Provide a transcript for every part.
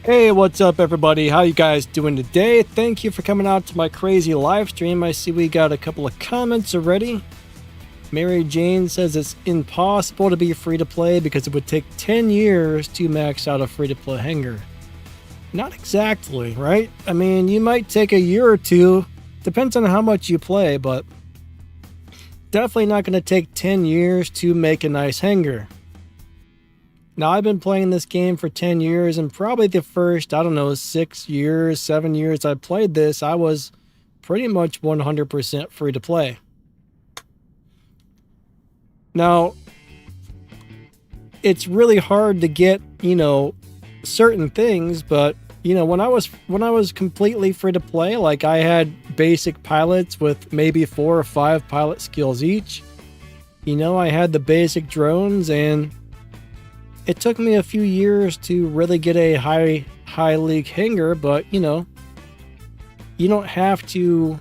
Hey, what's up everybody? How you guys doing today? Thank you for coming out to my crazy live stream. I see we got a couple of comments already. Mary Jane says it's impossible to be free to play because it would take 10 years to max out a free to play hanger. Not exactly, right? I mean, you might take a year or two, depends on how much you play, but definitely not going to take 10 years to make a nice hanger. Now, I've been playing this game for 10 years, and probably the first, 6 years, 7 years I played this, I was pretty much 100% free to play. Now, it's really hard to get, certain things, but, when I was completely free to play, like I had basic pilots with maybe 4 or 5 pilot skills each. I had the basic drones, and it took me a few years to really get a high league hanger, but you don't have to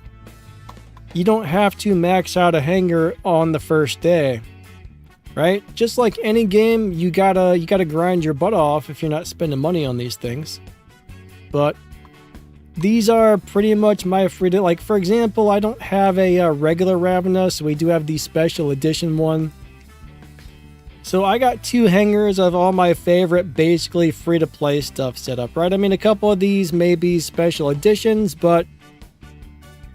max out a hanger on the first day, right? Just like any game, you gotta grind your butt off if you're not spending money on these things. But these are pretty much my free to, like, for example, I don't have a regular Ravenous, so we do have the special edition one. So I got 2 hangers of all my favorite basically free-to-play stuff set up, right? I mean, a couple of these may be special editions, but,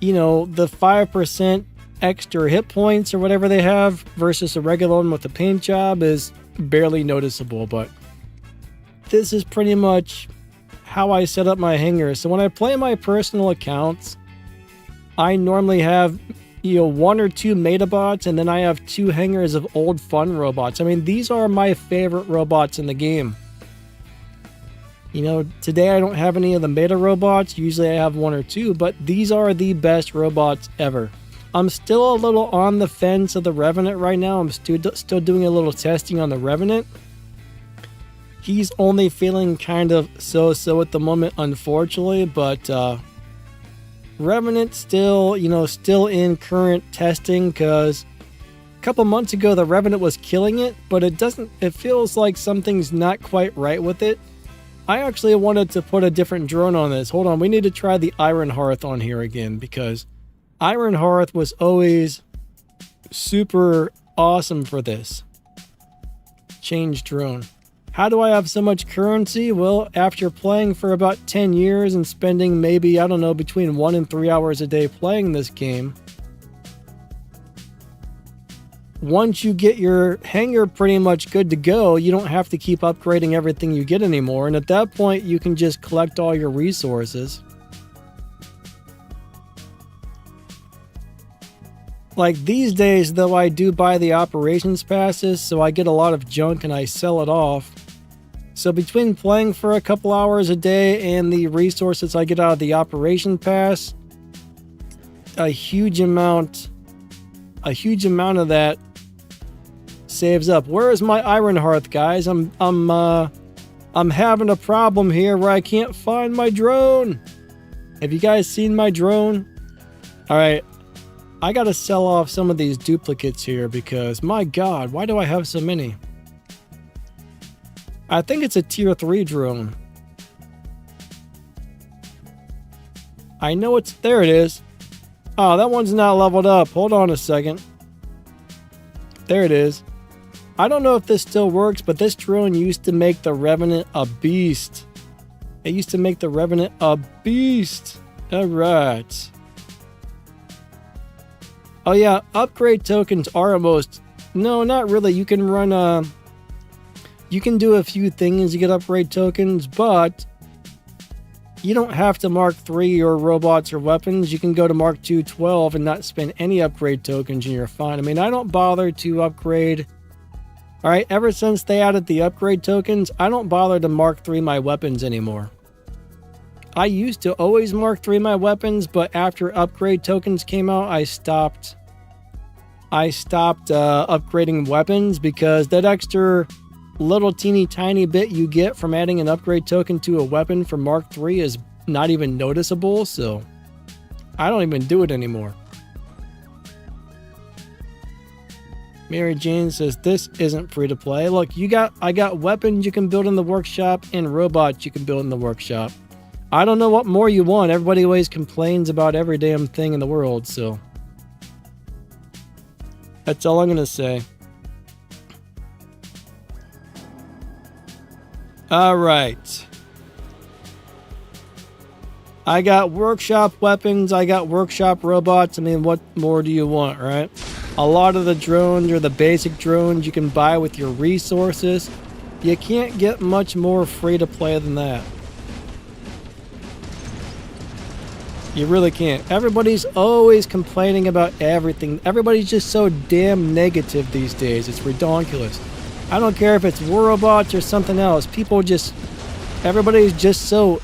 the 5% extra hit points or whatever they have versus a regular one with a paint job is barely noticeable, but this is pretty much how I set up my hangers. So when I play my personal accounts, I normally have 1 or 2 Metabots, and then I have 2 hangers of old fun robots. I mean, these are my favorite robots in the game. Today I don't have any of the Meta robots. Usually I have 1 or 2, but these are the best robots ever. I'm still a little on the fence of the Revenant right now. I'm still doing a little testing on the Revenant. He's only feeling kind of so-so at the moment, unfortunately, but Revenant still in current testing, because a couple months ago the Revenant was killing it, but it feels like something's not quite right with it. I actually wanted to put a different drone on this. Hold on, we need to try the Iron Hearth on here again, because Iron Hearth was always super awesome for this. Change drone. How do I have so much currency? Well, after playing for about 10 years and spending maybe, between 1 and 3 hours a day playing this game, once you get your hanger pretty much good to go, you don't have to keep upgrading everything you get anymore. And at that point, you can just collect all your resources. Like these days, though, I do buy the operations passes, so I get a lot of junk and I sell it off. So between playing for a couple hours a day and the resources I get out of the operation pass, a huge amount of that saves up. Where is my Iron Hearth, guys? I'm having a problem here where I can't find my drone. Have you guys seen my drone? All right. I gotta sell off some of these duplicates here because, my god, why do I have so many? I think it's a tier 3 drone. I know there it is. Oh, that one's not leveled up. Hold on a second. There it is. I don't know if this still works, but this drone used to make the Revenant a beast. It used to make the Revenant a beast. Alright. Oh yeah, upgrade tokens are almost... No, not really. You can run you can do a few things to get upgrade tokens, but you don't have to Mark 3 your robots or weapons. You can go to Mark 2 12 and not spend any upgrade tokens and you're fine. I mean, I don't bother to upgrade. Alright, ever since they added the upgrade tokens, I don't bother to Mark 3 my weapons anymore. I used to always Mark 3 my weapons, but after upgrade tokens came out, I stopped upgrading weapons because that extra little teeny tiny bit you get from adding an upgrade token to a weapon for Mark 3 is not even noticeable, so I don't even do it anymore. Mary Jane says this isn't free to play. Look, I got weapons you can build in the workshop and robots you can build in the workshop. I don't know what more you want. Everybody always complains about every damn thing in the world, so that's all I'm gonna say. All right. I got workshop weapons. I got workshop robots. I mean, what more do you want, right? A lot of the drones are the basic drones you can buy with your resources. You can't get much more free to play than that. You really can't. Everybody's always complaining about everything. Everybody's just so damn negative these days. It's ridiculous. I don't care if it's war robots or something else. Everybody's just so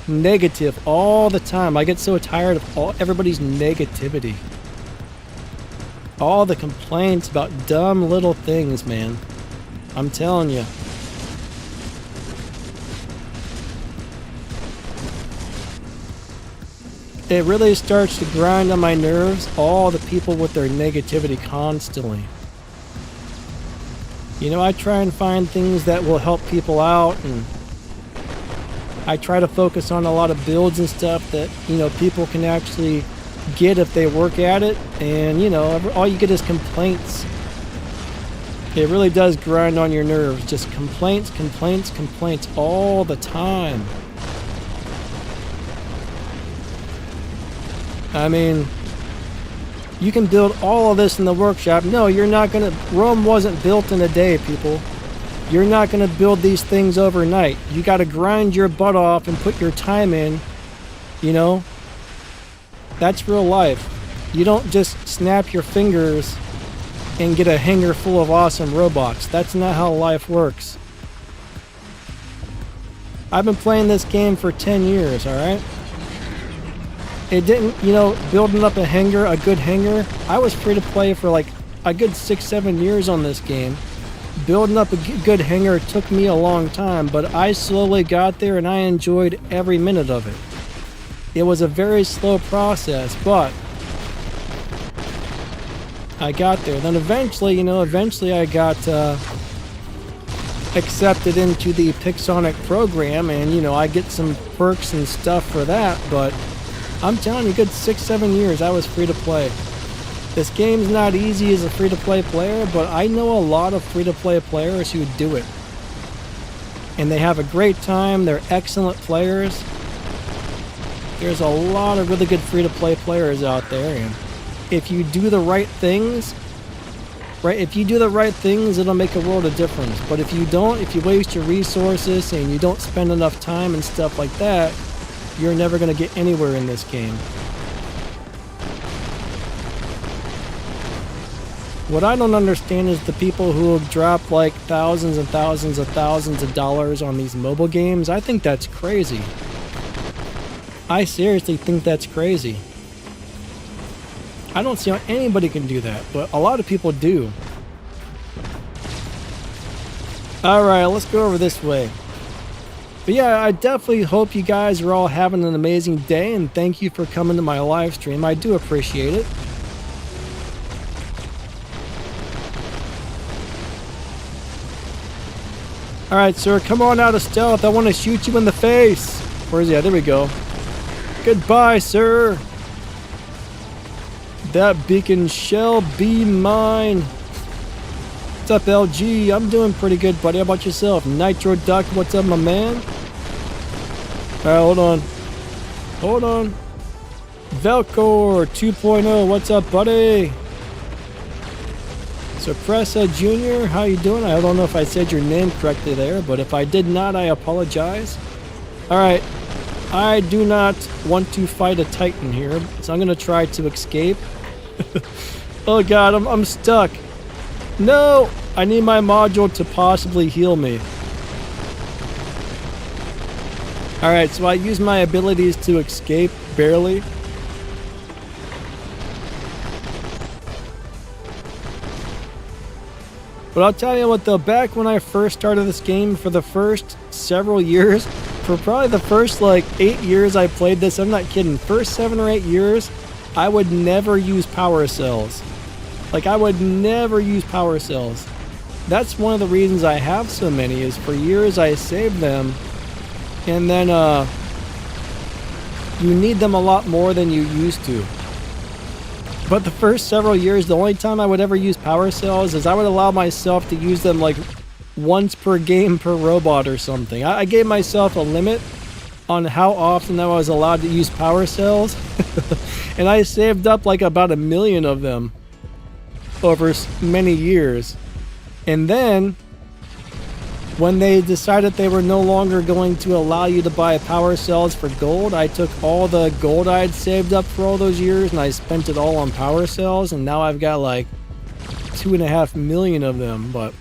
negative all the time. I get so tired of everybody's negativity. All the complaints about dumb little things, man. I'm telling you. It really starts to grind on my nerves, all the people with their negativity constantly. You know, I try and find things that will help people out, and I try to focus on a lot of builds and stuff that, you know, people can actually get if they work at it, and, you know, all you get is complaints. It really does grind on your nerves. Just complaints, complaints, complaints all the time. I mean, you can build all of this in the workshop. No, you're not gonna. Rome wasn't built in a day, people. You're not gonna build these things overnight. You gotta grind your butt off and put your time in, you know? That's real life. You don't just snap your fingers and get a hangar full of awesome robots. That's not how life works. I've been playing this game for 10 years, alright? It didn't, you know, building up a hangar, a good hangar. I was free to play for like a good 6-7 years on this game. Building up a good hangar took me a long time, but I slowly got there and I enjoyed every minute of it. It was a very slow process, but I got there. Then eventually, you know, I got accepted into the Pixonic program, and, you know, I get some perks and stuff for that, but I'm telling you, good 6-7 years I was free to play. This game's not easy as a free-to-play player, but I know a lot of free-to-play players who do it. And they have a great time, they're excellent players. There's a lot of really good free-to-play players out there, and if you do the right things, right, it'll make a world of difference. But if you don't, if you waste your resources and you don't spend enough time and stuff like that, you're never going to get anywhere in this game. What I don't understand is the people who drop like thousands and thousands of dollars on these mobile games. I think that's crazy. I seriously think that's crazy. I don't see how anybody can do that, but a lot of people do. Alright, let's go over this way. But yeah, I definitely hope you guys are all having an amazing day, and thank you for coming to my live stream. I do appreciate it. Alright, sir, come on out of stealth. I want to shoot you in the face. Where is he? Yeah, there we go. Goodbye, sir. That beacon shall be mine. What's up, LG? I'm doing pretty good, buddy. How about yourself? Nitro Duck, what's up, my man? Alright, hold on. Hold on. Velcor 2.0, what's up, buddy? Suppressa Jr., how you doing? I don't know if I said your name correctly there, but if I did not, I apologize. Alright, I do not want to fight a Titan here, so I'm going to try to escape. Oh god, I'm stuck. No! I need my module to possibly heal me. Alright, so I use my abilities to escape, barely. But I'll tell you what though, back when I first started this game, for the first several years, for probably the first like 8 years I played this, I'm not kidding, first 7 or 8 years, I would never use power cells. Like, I would never use power cells. That's one of the reasons I have so many, is for years I saved them, and then you need them a lot more than you used to. But the first several years, the only time I would ever use power cells is I would allow myself to use them like once per game per robot or something. I gave myself a limit on how often I was allowed to use power cells, and I saved up like about 1 million of them over many years. And then when they decided they were no longer going to allow you to buy power cells for gold, I took all the gold I'd saved up for all those years and I spent it all on power cells, and now I've got like 2.5 million of them. But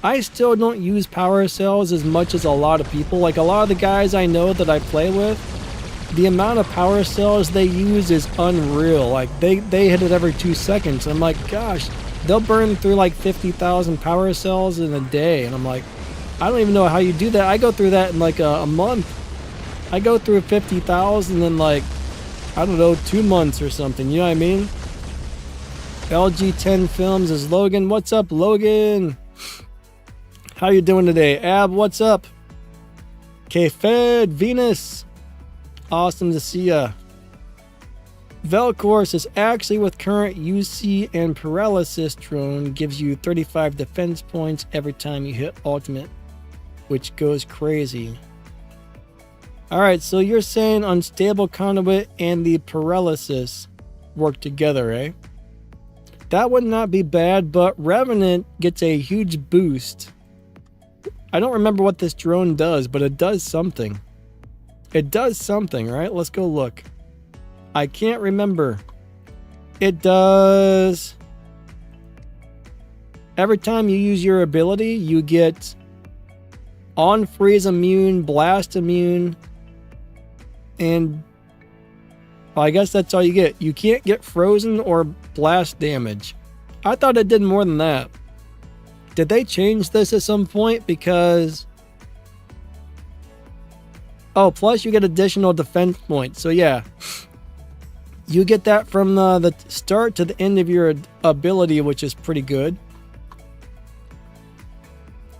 I still don't use power cells as much as a lot of people. Like, a lot of the guys I know that I play with, the amount of power cells they use is unreal. Like, they hit it every 2 seconds. I'm like, gosh, they'll burn through like 50,000 power cells in a day. And I'm like, I don't even know how you do that. I go through that in like a month. I go through 50,000 in like, I don't know, 2 months or something. You know what I mean? LG10 Films is Logan. What's up, Logan? How you doing today? Ab, what's up? K-Fed, Venus. Awesome to see ya. Velcourse is actually with current UC and paralysis drone gives you 35 defense points every time you hit ultimate, which goes crazy. Alright, so you're saying unstable conduit and the paralysis work together, eh? That would not be bad, but Revenant gets a huge boost. I don't remember what this drone does, but it does something. It does something, right? Let's go look. I can't remember. It does... Every time you use your ability, you get on freeze immune, blast immune, and... well, I guess that's all you get. You can't get frozen or blast damage. I thought it did more than that. Did they change this at some point? Because... oh, plus you get additional defense points. So yeah, you get that from the start to the end of your ability, which is pretty good.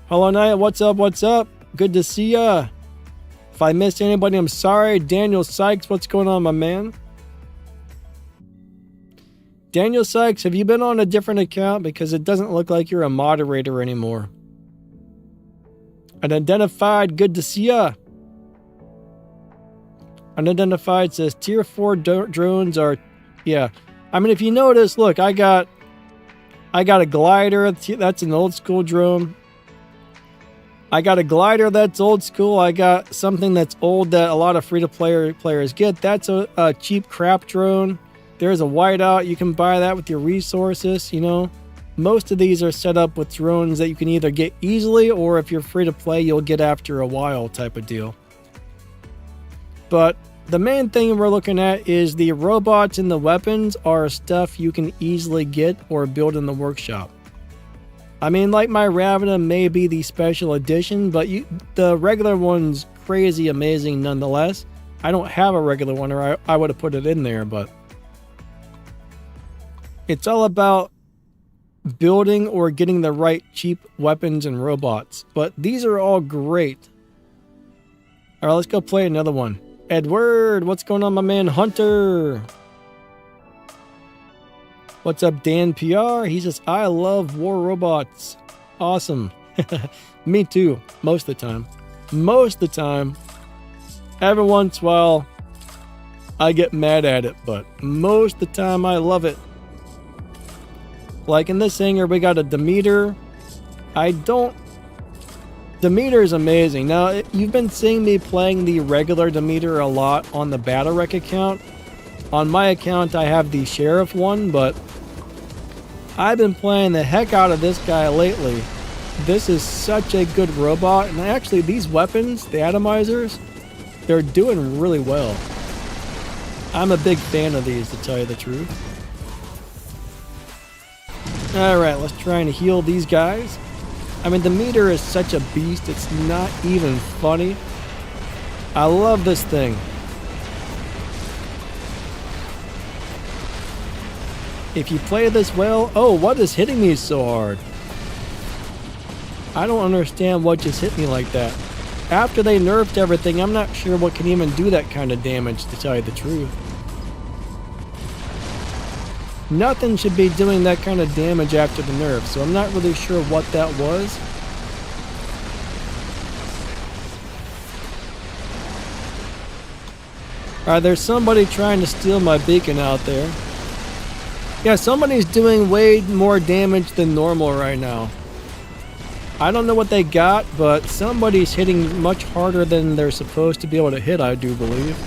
Hello, Naya. What's up? What's up? Good to see ya. If I missed anybody, I'm sorry. Daniel Sykes, what's going on, my man? Daniel Sykes, have you been on a different account? Because it doesn't look like you're a moderator anymore. Unidentified, good to see ya. Unidentified says tier 4 drones are... yeah. I mean, if you notice, look, I got a glider. That's an old school drone. I got a glider that's old school. I got something that's old that a lot of free-to-play players get. That's a cheap crap drone. There's a whiteout. You can buy that with your resources, you know. Most of these are set up with drones that you can either get easily, or if you're free to play, you'll get after a while type of deal. But the main thing we're looking at is the robots and the weapons are stuff you can easily get or build in the workshop. I mean, like my Ravena may be the special edition, but the regular one's crazy amazing nonetheless. I don't have a regular one, or I would have put it in there, but... it's all about building or getting the right cheap weapons and robots. But these are all great. Alright, let's go play another one. Edward, what's going on, my man? Hunter. What's up, Dan PR? He says, I love war robots. Awesome. Me too, most of the time. Most of the time. Every once in a while, I get mad at it, but most of the time, I love it. Like in this hangar, we got a Demeter. Demeter is amazing. Now, you've been seeing me playing the regular Demeter a lot on the Battle Wreck account. On my account, I have the Sheriff one, but I've been playing the heck out of this guy lately. This is such a good robot, and actually these weapons, the atomizers, they're doing really well. I'm a big fan of these, to tell you the truth. Alright, let's try and heal these guys. I mean, the meter is such a beast, it's not even funny. I love this thing. If you play this well... Oh, what is hitting me so hard? I don't understand what just hit me like that. After they nerfed everything, I'm not sure what can even do that kind of damage, to tell you the truth. Nothing should be doing that kind of damage after the nerf, so I'm not really sure what that was. Alright, there's somebody trying to steal my beacon out there. Yeah, somebody's doing way more damage than normal right now. I don't know what they got, but somebody's hitting much harder than they're supposed to be able to hit, I do believe.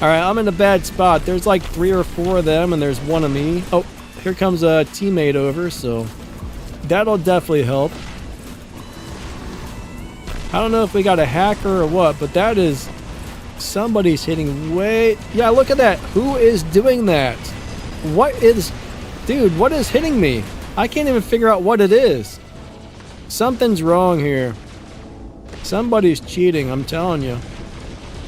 Alright, I'm in a bad spot. There's like 3 or 4 of them, and there's one of me. Oh, here comes a teammate over, so that'll definitely help. I don't know if we got a hacker or what, but that is... Somebody's hitting way... Yeah, look at that. Who is doing that? What is... Dude, what is hitting me? I can't even figure out what it is. Something's wrong here. Somebody's cheating, I'm telling you.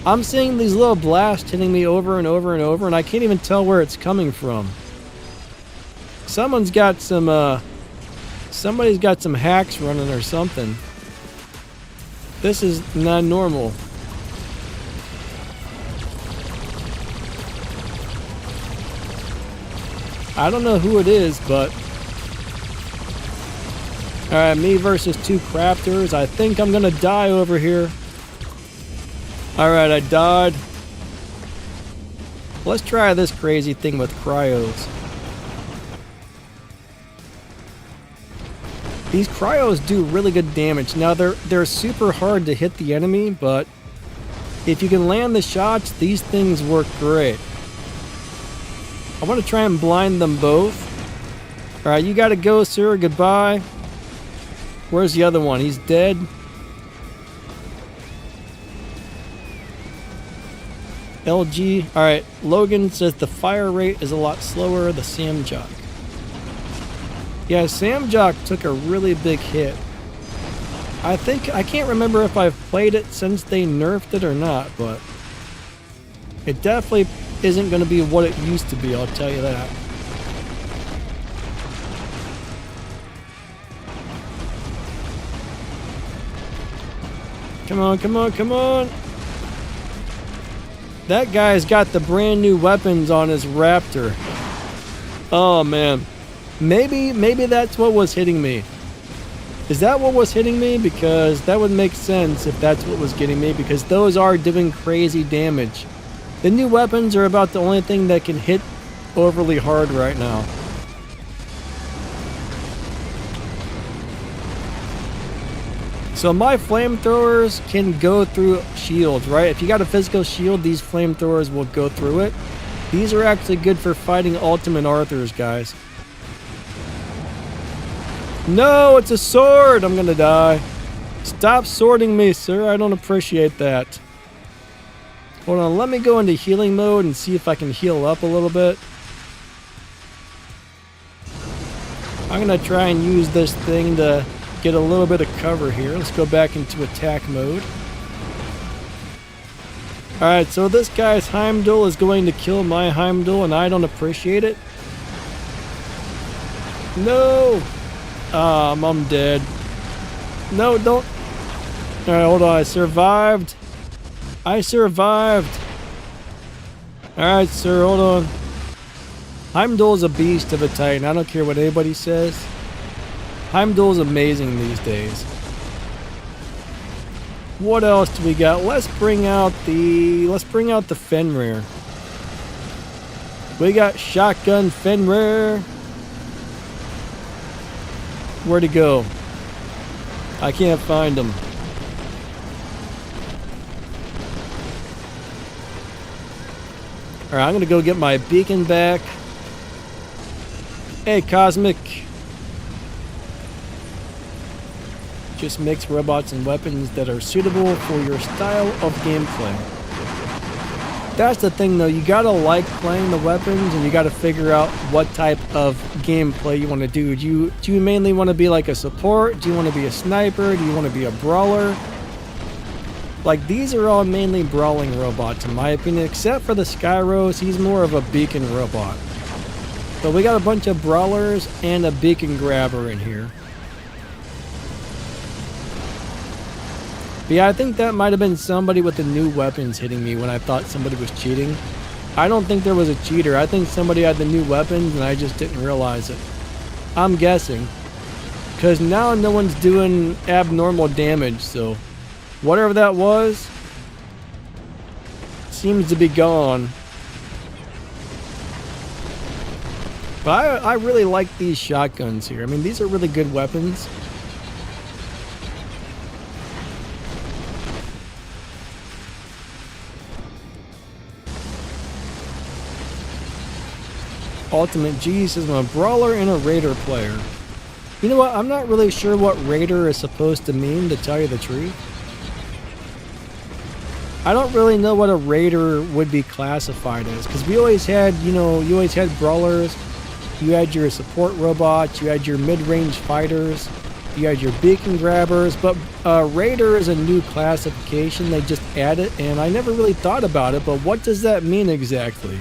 I'm seeing these little blasts hitting me over and over and over, and I can't even tell where it's coming from. Someone's got some, somebody's got some hacks running or something. This is not normal. I don't know who it is, but... Alright, me versus 2 crafters. I think I'm gonna die over here. Alright, I died. Let's try this crazy thing with cryos. These cryos do really good damage. Now, they're super hard to hit the enemy, but if you can land the shots, these things work great. I want to try and blind them both. Alright, you gotta go, sir. Goodbye. Where's the other one? He's dead. LG. Alright, Logan says the fire rate is a lot slower. The Samjock. Yeah, Samjock took a really big hit. I can't remember if I've played it since they nerfed it or not, but it definitely isn't going to be what it used to be, I'll tell you that. Come on, come on, come on. That guy's got the brand new weapons on his Raptor. Oh, man. Maybe that's what was hitting me. Is that what was hitting me? Because that would make sense if that's what was getting me, because those are doing crazy damage. The new weapons are about the only thing that can hit overly hard right now. So my flamethrowers can go through shields, right? If you got a physical shield, these flamethrowers will go through it. These are actually good for fighting ultimate Arthurs, guys. No, it's a sword! I'm gonna die. Stop swording me, sir. I don't appreciate that. Hold on, let me go into healing mode and see if I can heal up a little bit. I'm gonna try and use this thing to get a little bit of cover here. Let's go back into attack mode. Alright, so this guy's Heimdall is going to kill my Heimdall, and I don't appreciate it. No! I'm dead. No, don't. Alright, hold on. I survived. I survived. Alright, sir, hold on. Heimdall's a beast of a Titan. I don't care what anybody says. Heimdall's amazing these days. What else do we got? Let's bring out the Fenrir. We got shotgun Fenrir. Where'd he go? I can't find him. Alright, I'm gonna go get my beacon back. Hey, Cosmic. Just mix robots and weapons that are suitable for your style of gameplay. That's the thing though, you gotta like playing the weapons, and you gotta figure out what type of gameplay you want to do. Do you mainly want to be like a support? Do you want to be a sniper? Do you want to be a brawler? Like, these are all mainly brawling robots in my opinion, except for the Skyrose. He's more of a beacon robot. So we got a bunch of brawlers and a beacon grabber in here. But yeah, I think that might have been somebody with the new weapons hitting me when I thought somebody was cheating. I don't think there was a cheater. I think somebody had the new weapons and I just didn't realize it. I'm guessing. Because now no one's doing abnormal damage, so whatever that was seems to be gone. But I really like these shotguns here. I mean, these are really good weapons. Ultimate G says, I'm a brawler and a raider player. You know what? I'm not really sure what raider is supposed to mean, to tell you the truth. I don't really know what a raider would be classified as, because we always had, you always had brawlers, you had your support robots, you had your mid-range fighters, you had your beacon grabbers, but raider is a new classification they just added, and I never really thought about it, but what does that mean exactly?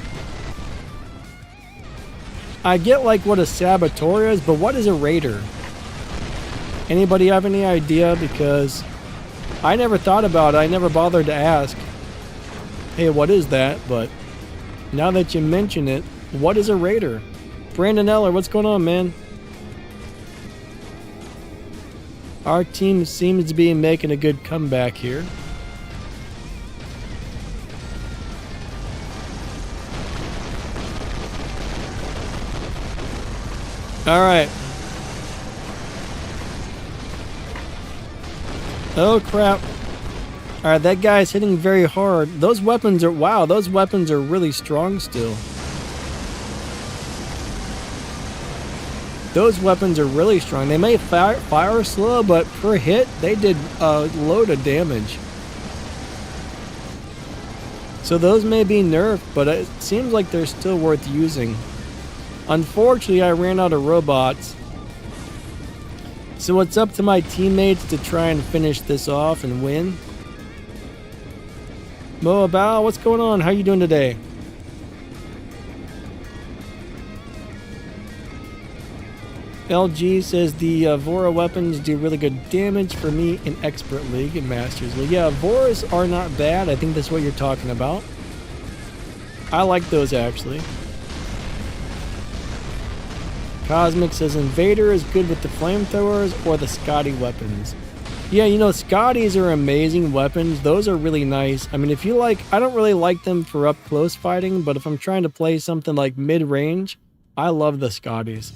I get like what a saboteur is, but what is a raider? Anybody have any idea? Because I never thought about it. I never bothered to ask, hey, what is that? But now that you mention it, what is a raider? Brandon Eller, what's going on, man? Our team seems to be making a good comeback here. All right. Oh, crap. All right, that guy's hitting very hard. Those weapons are, wow, those weapons are really strong still. Those weapons are really strong. They may fire slow, but per hit, they did a load of damage. So those may be nerfed, but it seems like they're still worth using. Unfortunately, I ran out of robots. So it's up to my teammates to try and finish this off and win. Mo Bao, what's going on? How you doing today? LG says the Vora weapons do really good damage for me in Expert League and Masters League. Yeah, Voras are not bad. I think that's what you're talking about. I like those actually. Cosmic says Invader is good with the flamethrowers or the Scotty weapons. Yeah, Scotties are amazing weapons. Those are really nice. I mean, if you like, I don't really like them for up close fighting, but if I'm trying to play something like mid-range, I love the Scotties.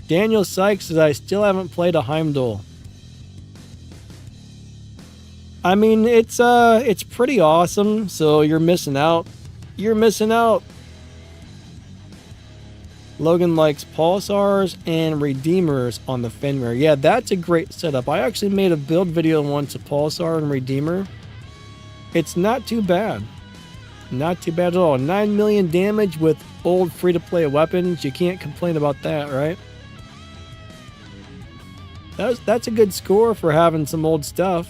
Daniel Sykes says I still haven't played a Heimdall. I mean, it's pretty awesome, so you're missing out. You're missing out. Logan likes Pulsars and Redeemers on the Fenrir. Yeah, that's a great setup. I actually made a build video once of Pulsar and Redeemer. It's not too bad. Not too bad at all. 9 million damage with old free-to-play weapons. You can't complain about that, right? That's a good score for having some old stuff.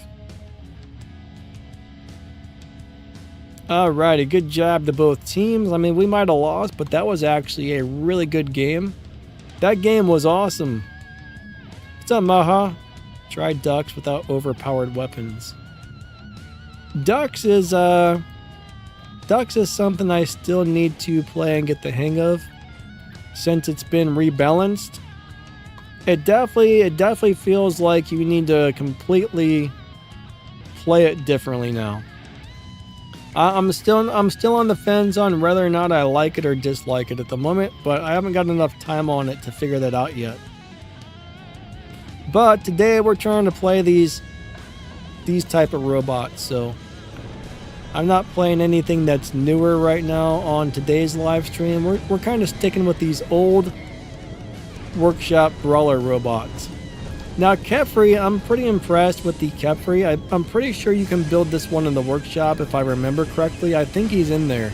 Alrighty, good job to both teams. I mean, we might have lost, but that was actually a really good game. That game was awesome. What's up, Maha? Try Ducks without overpowered weapons. Ducks is something I still need to play and get the hang of, since it's been rebalanced. It definitely feels like you need to completely play it differently now. I'm still on the fence on whether or not I like it or dislike it at the moment, but I haven't got enough time on it to figure that out yet. But today we're trying to play these type of robots, so I'm not playing anything that's newer right now on today's live stream. We're kind of sticking with these old workshop brawler robots. Now, Kefri, I'm pretty impressed with the Kefri. I'm pretty sure you can build this one in the workshop if I remember correctly. I think he's in there.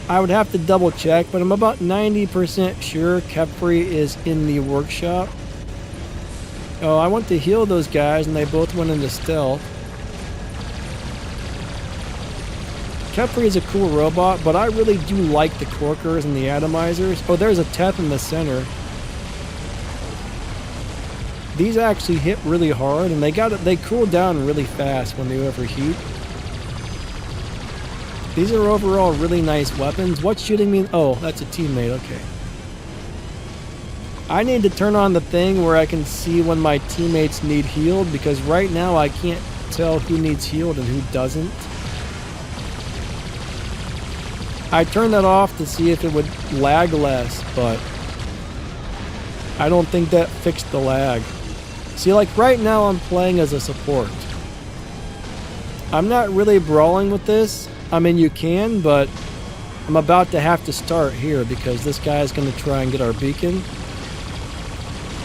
I would have to double check, but I'm about 90% sure Kefri is in the workshop. Oh, I went to heal those guys and they both went into stealth. Kepri is a cool robot, but I really do like the Corkers and the Atomizers. Oh, there's a Teth in the center. These actually hit really hard, and they cool down really fast when they overheat. These are overall really nice weapons. What's shooting me? Oh, that's a teammate. Okay. I need to turn on the thing where I can see when my teammates need healed, because right now I can't tell who needs healed and who doesn't. I turned that off to see if it would lag less, but I don't think that fixed the lag. See, like right now I'm playing as a support. I'm not really brawling with this. I mean, you can, but I'm about to have to start here because this guy is going to try and get our beacon.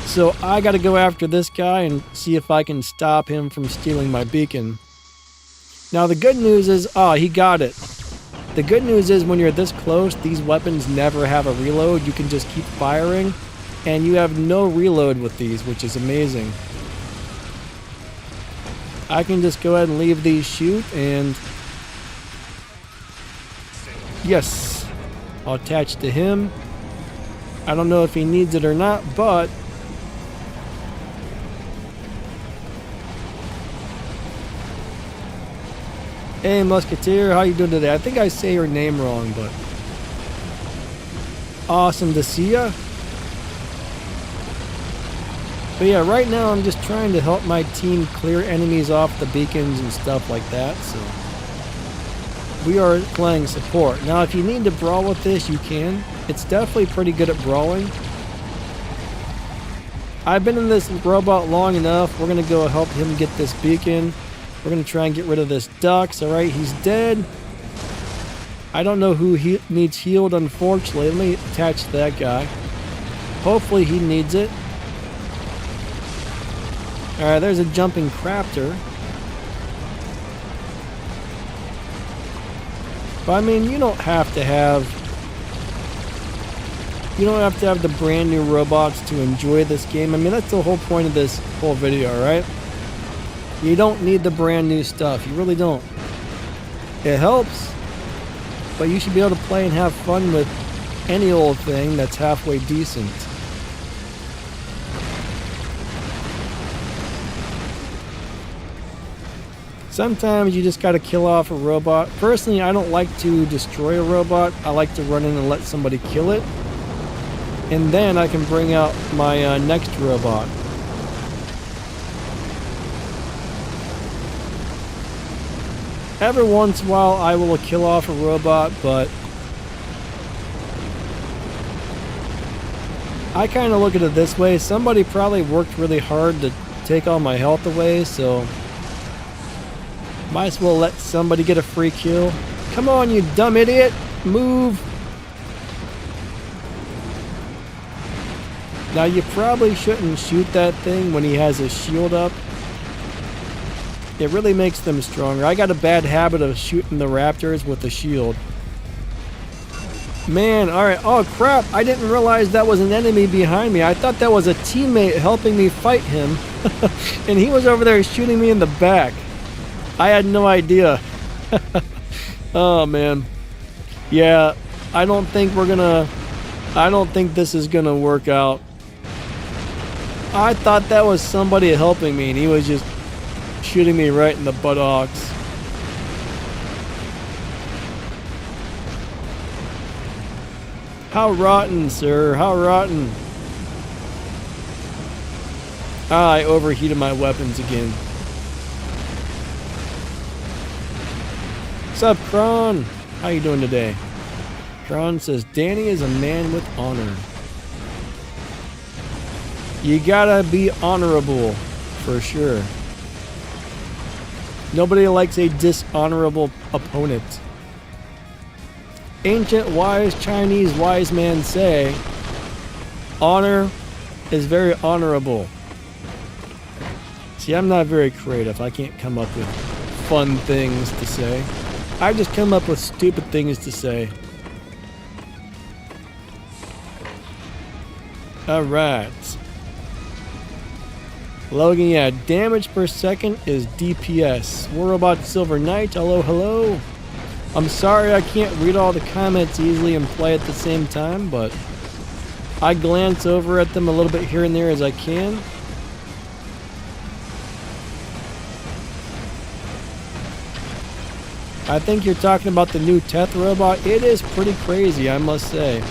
So I got to go after this guy and see if I can stop him from stealing my beacon. Now the good news is, he got it. The good news is when you're this close, these weapons never have a reload. You can just keep firing, and you have no reload with these, which is amazing. I can just go ahead and leave these shoot, and yes, I'll attach to him. I don't know if he needs it or not, but hey, Musketeer, how you doing today? I think I say your name wrong, but awesome to see ya. But yeah, right now I'm just trying to help my team clear enemies off the beacons and stuff like that, so we are playing support. Now, if you need to brawl with this, you can. It's definitely pretty good at brawling. I've been in this robot long enough. We're going to go help him get this beacon. We're going to try and get rid of this Dux. Alright, he's dead. I don't know who needs healed, unfortunately. Let me attach to that guy. Hopefully he needs it. Alright, there's a jumping Crafter. But I mean, you don't have to have the brand new robots to enjoy this game. I mean, that's the whole point of this whole video, right? You don't need the brand new stuff. You really don't. It helps, but you should be able to play and have fun with any old thing that's halfway decent. Sometimes you just gotta kill off a robot. Personally, I don't like to destroy a robot. I like to run in and let somebody kill it. And then I can bring out my next robot. Every once in a while I will kill off a robot, but I kind of look at it this way. Somebody probably worked really hard to take all my health away, so might as well let somebody get a free kill. Come on, you dumb idiot! Move! Now, you probably shouldn't shoot that thing when he has his shield up. It really makes them stronger. I got a bad habit of shooting the raptors with the shield. Man, alright. Oh, crap. I didn't realize that was an enemy behind me. I thought that was a teammate helping me fight him. And he was over there shooting me in the back. I had no idea. Oh, man. Yeah, I don't think this is gonna work out. I thought that was somebody helping me, and he was just shooting me right in the buttocks. How rotten, sir. How rotten. Ah, I overheated my weapons again. What's up, Kron? How you doing today? Kron says, Danny is a man with honor. You gotta be honorable, for sure. Nobody likes a dishonorable opponent. Ancient wise Chinese wise men say, honor is very honorable. See, I'm not very creative. I can't come up with fun things to say. I just come up with stupid things to say. Alright. Logan, yeah, damage per second is DPS. War Robot Silver Knight, hello, hello. I'm sorry I can't read all the comments easily and play at the same time, but I glance over at them a little bit here and there as I can. I think you're talking about the new Teth robot. It is pretty crazy, I must say.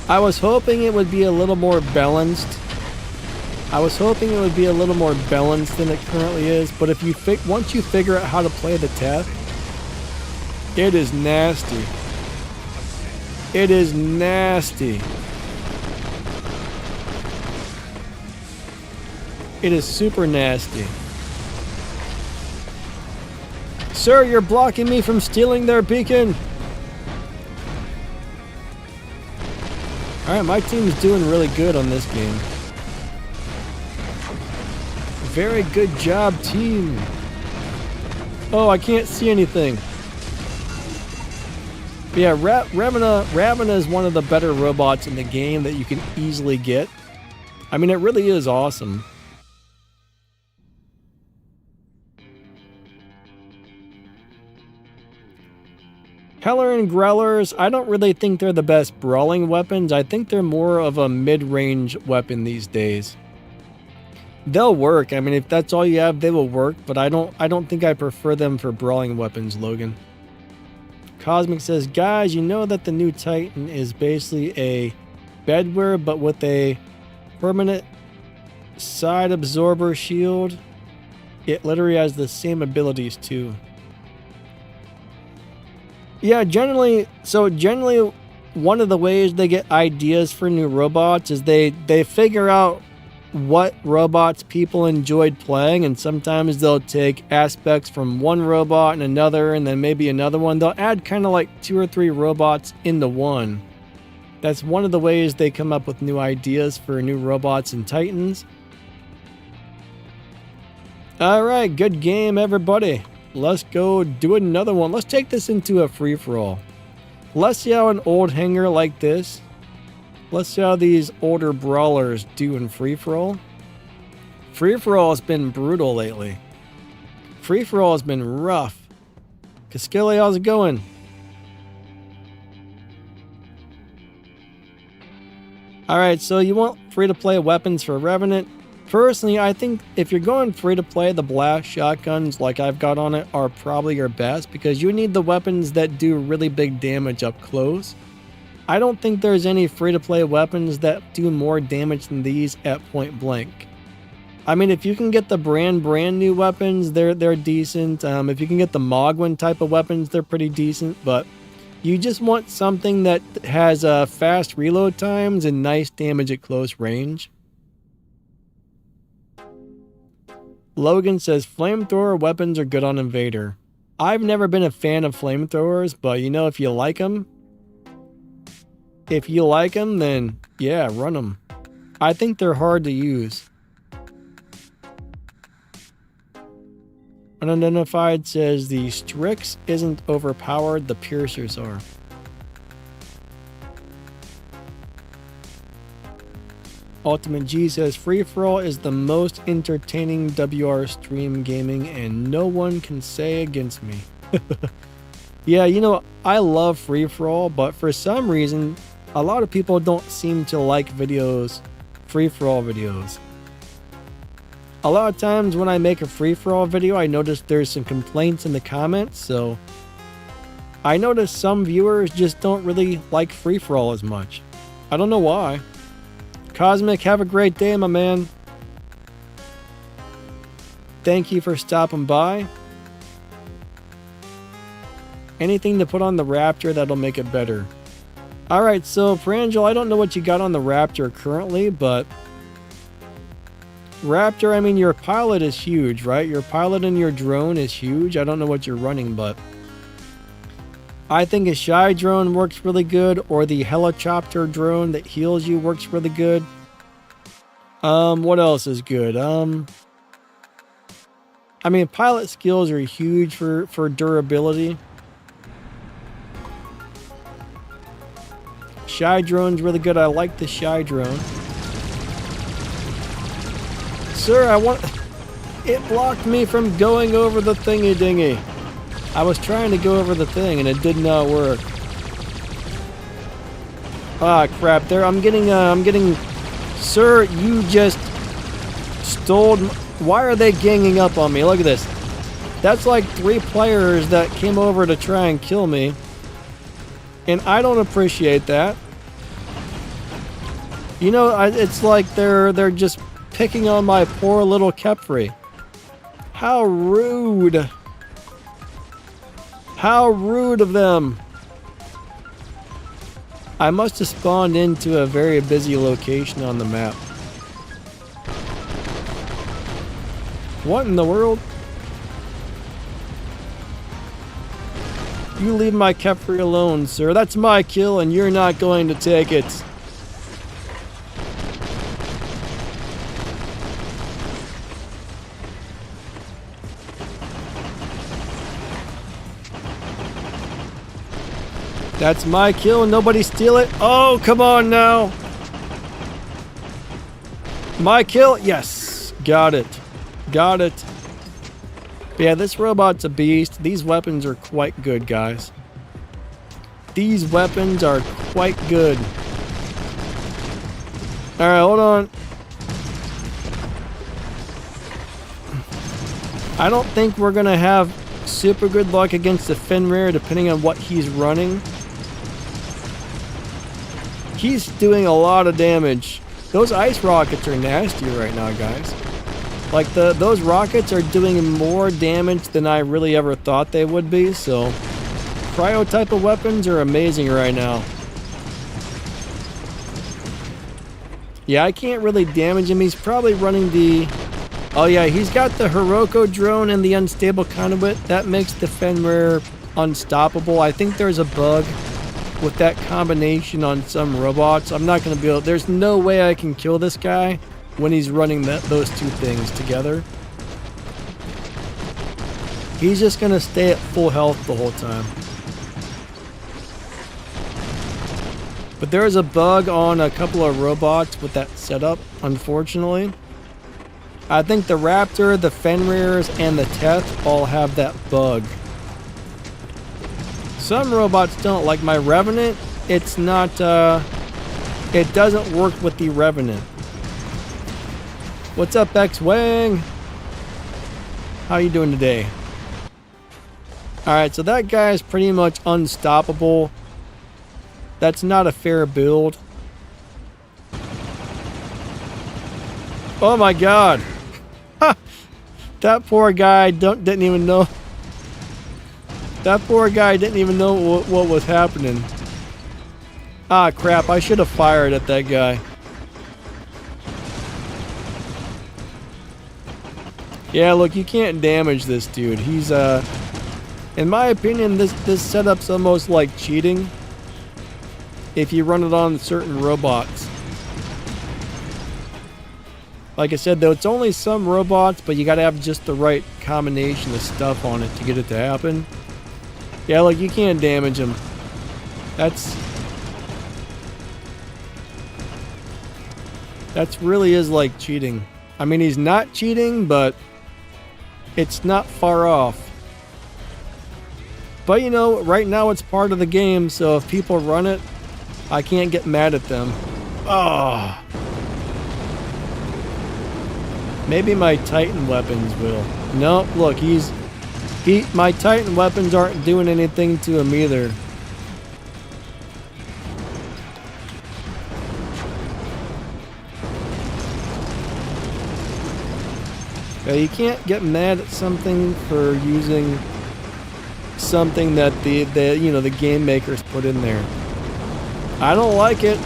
I was hoping it would be a little more balanced. than it currently is, but if you once you figure out how to play the Teth, it is nasty. It is nasty. It is super nasty. Sir, you're blocking me from stealing their beacon. Alright, my team's doing really good on this game. Very good job, team. Oh, I can't see anything. But yeah, Ravena is one of the better robots in the game that you can easily get. I mean, it really is awesome. Heller and Growlers, I don't really think they're the best brawling weapons. I think they're more of a mid-range weapon these days. They'll work. I mean, if that's all you have, they will work, but I don't think I prefer them for brawling weapons, Logan. Cosmic says, guys, you know that the new Titan is basically a bedwear, but with a permanent side absorber shield. It literally has the same abilities too. Yeah, generally, one of the ways they get ideas for new robots is they figure out what robots people enjoyed playing, and sometimes they'll take aspects from one robot and another, and then maybe another one. They'll add kind of like 2 or 3 robots into one. That's one of the ways they come up with new ideas for new robots and Titans. Alright, good game, everybody. Let's go do another one. Let's take this into a free-for-all. Let's see how an old hanger like this. Let's see how these older brawlers do in free-for-all. Free-for-all has been brutal lately. Free-for-all has been rough. Caskilly, how's it going? Alright, so you want free-to-play weapons for Revenant. Personally, I think if you're going free-to-play, the blast shotguns like I've got on it are probably your best, because you need the weapons that do really big damage up close. I don't think there's any free-to-play weapons that do more damage than these at point blank. I mean, if you can get the brand new weapons, they're decent. If you can get the Mogwin type of weapons, they're pretty decent. But you just want something that has fast reload times and nice damage at close range. Logan says, flamethrower weapons are good on Invader. I've never been a fan of flamethrowers, but you know, if you like them, then yeah, run them. I think they're hard to use. Unidentified says the Strix isn't overpowered, the Piercers are. Ultimate G says free-for-all is the most entertaining WR stream gaming and no one can say against me. Yeah, you know, I love free-for-all, but for some reason, a lot of people don't seem to like free-for-all videos. A lot of times when I make a free-for-all video, I notice there's some complaints in the comments, so I notice some viewers just don't really like free-for-all as much. I don't know why. Cosmic, have a great day, my man. Thank you for stopping by. Anything to put on the Raptor that'll make it better. Alright, so Prangel, I don't know what you got on the Raptor currently, but Raptor, I mean, your pilot is huge, right? Your pilot and your drone is huge. I don't know what you're running, but I think a Shy drone works really good, or the Helichopter drone that heals you works really good. What else is good? I mean, pilot skills are huge for durability. Shy drone's really good. I like the Shy drone. Sir, it blocked me from going over the thingy-dingy. I was trying to go over the thing and it did not work. Ah, crap. There, I'm getting... Sir, you just stole... Why are they ganging up on me? Look at this. That's like 3 players that came over to try and kill me. And I don't appreciate that. You know, it's like they're just picking on my poor little Kepri. How rude. How rude of them. I must have spawned into a very busy location on the map. What in the world? You leave my Kepri alone, sir. That's my kill and you're not going to take it. That's my kill and nobody steal it. Oh, come on now. My kill. Yes. Got it. Got it. But yeah, this robot's a beast. These weapons are quite good, guys. These weapons are quite good. Alright, hold on. I don't think we're going to have super good luck against the Fenrir depending on what he's running. He's doing a lot of damage. Those ice rockets are nasty right now, guys. Like, those rockets are doing more damage than I really ever thought they would be, so... Cryo type of weapons are amazing right now. Yeah, I can't really damage him. He's probably running the... Oh yeah, he's got the Hiroko drone and the unstable conduit. That makes the Fenrir unstoppable. I think there's a bug with that combination on some robots. I'm not going to be able... There's no way I can kill this guy when he's running those 2 things together. He's just going to stay at full health the whole time. But there's a bug on a couple of robots with that setup, unfortunately. I think the Raptor, the Fenrirs, and the Teth all have that bug. Some robots don't, like my Revenant. It's not, it doesn't work with the Revenant. What's up, X-Wing? How you doing today? Alright, so that guy is pretty much unstoppable. That's not a fair build. Oh my god. That poor guy didn't even know. That poor guy didn't even know what was happening. Ah, crap. I should have fired at that guy. Yeah, look, you can't damage this dude. He's, in my opinion, this setup's almost like cheating if you run it on certain robots. Like I said, though, it's only some robots, but you gotta have just the right combination of stuff on it to get it to happen. Yeah, like, you can't damage him. That's really is like cheating. I mean, he's not cheating, but it's not far off. But, you know, right now it's part of the game, so if people run it, I can't get mad at them. Oh. Maybe my Titan weapons will. No, look, my Titan weapons aren't doing anything to him either. Yeah, you can't get mad at something for using something that the game makers put in there. I don't like it.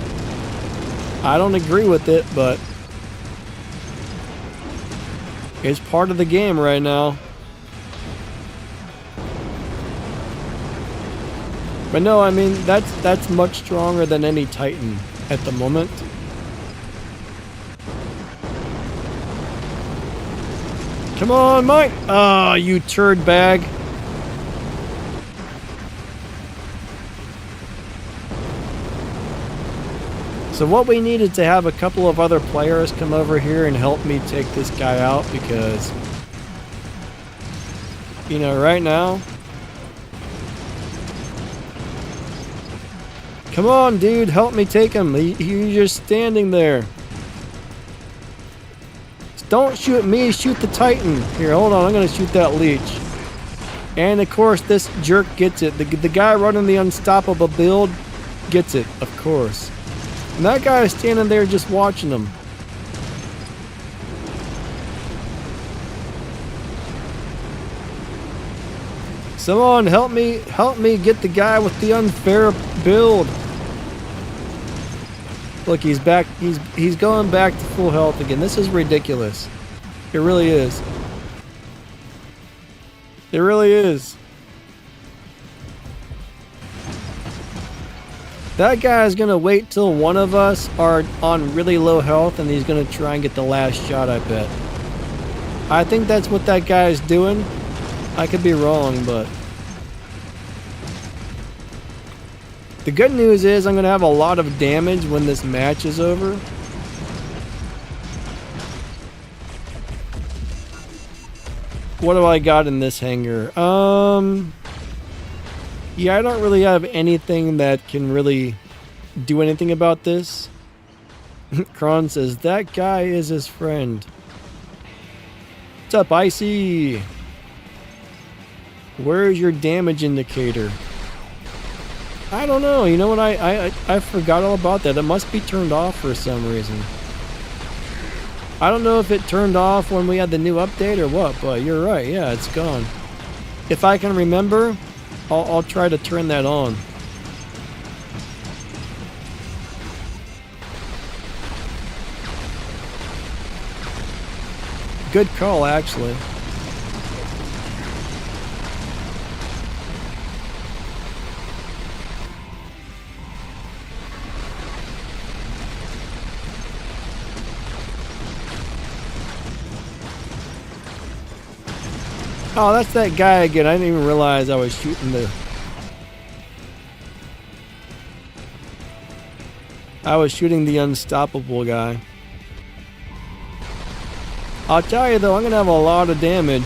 I don't agree with it, but it's part of the game right now. But no, I mean, that's much stronger than any Titan at the moment. Come on, Mike! Ah, oh, you turd bag. So what we need is to have a couple of other players come over here and help me take this guy out, because, you know, right now, Come on, dude, help me take him. You're just standing there. Don't shoot me, shoot the Titan. Here, hold on, I'm gonna shoot that leech. And of course, this jerk gets it. The guy running the unstoppable build gets it, of course. And that guy is standing there just watching him. Someone help me get the guy with the unfair build. Look, he's back. He's going back to full health again. This is ridiculous. It really is. It really is. That guy is gonna wait till one of us are on really low health and he's gonna try and get the last shot, I bet. I think that's what that guy is doing. I could be wrong, but the good news is I'm going to have a lot of damage when this match is over. What do I got in this hangar? Yeah, I don't really have anything that can really do anything about this. Kron says, that guy is his friend. What's up, Icy? Where's your damage indicator? I don't know. You know what? I forgot all about that. It must be turned off for some reason. I don't know if it turned off when we had the new update or what, but you're right. Yeah, it's gone. If I can remember, I'll try to turn that on. Good call, actually. Oh, that's that guy again. I didn't even realize I was shooting the... I was shooting the unstoppable guy. I'll tell you though, I'm gonna have a lot of damage.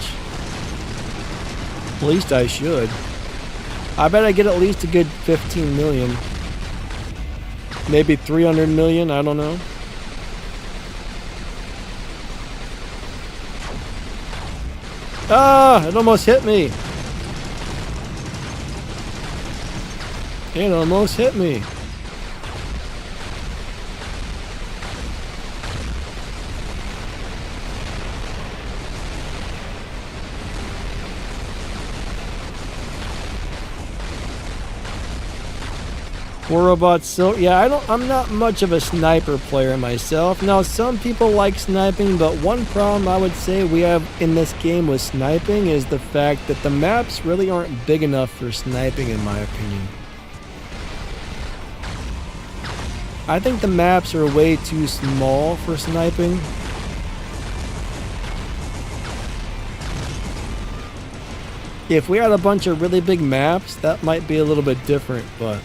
At least I should. I bet I get at least a good 15 million. Maybe 300 million, I don't know. Ah, it almost hit me. It almost hit me. War robots, so yeah, I'm not much of a sniper player myself. Now, some people like sniping, but one problem I would say we have in this game with sniping is the fact that the maps really aren't big enough for sniping, in my opinion. I think the maps are way too small for sniping. If we had a bunch of really big maps, that might be a little bit different, but...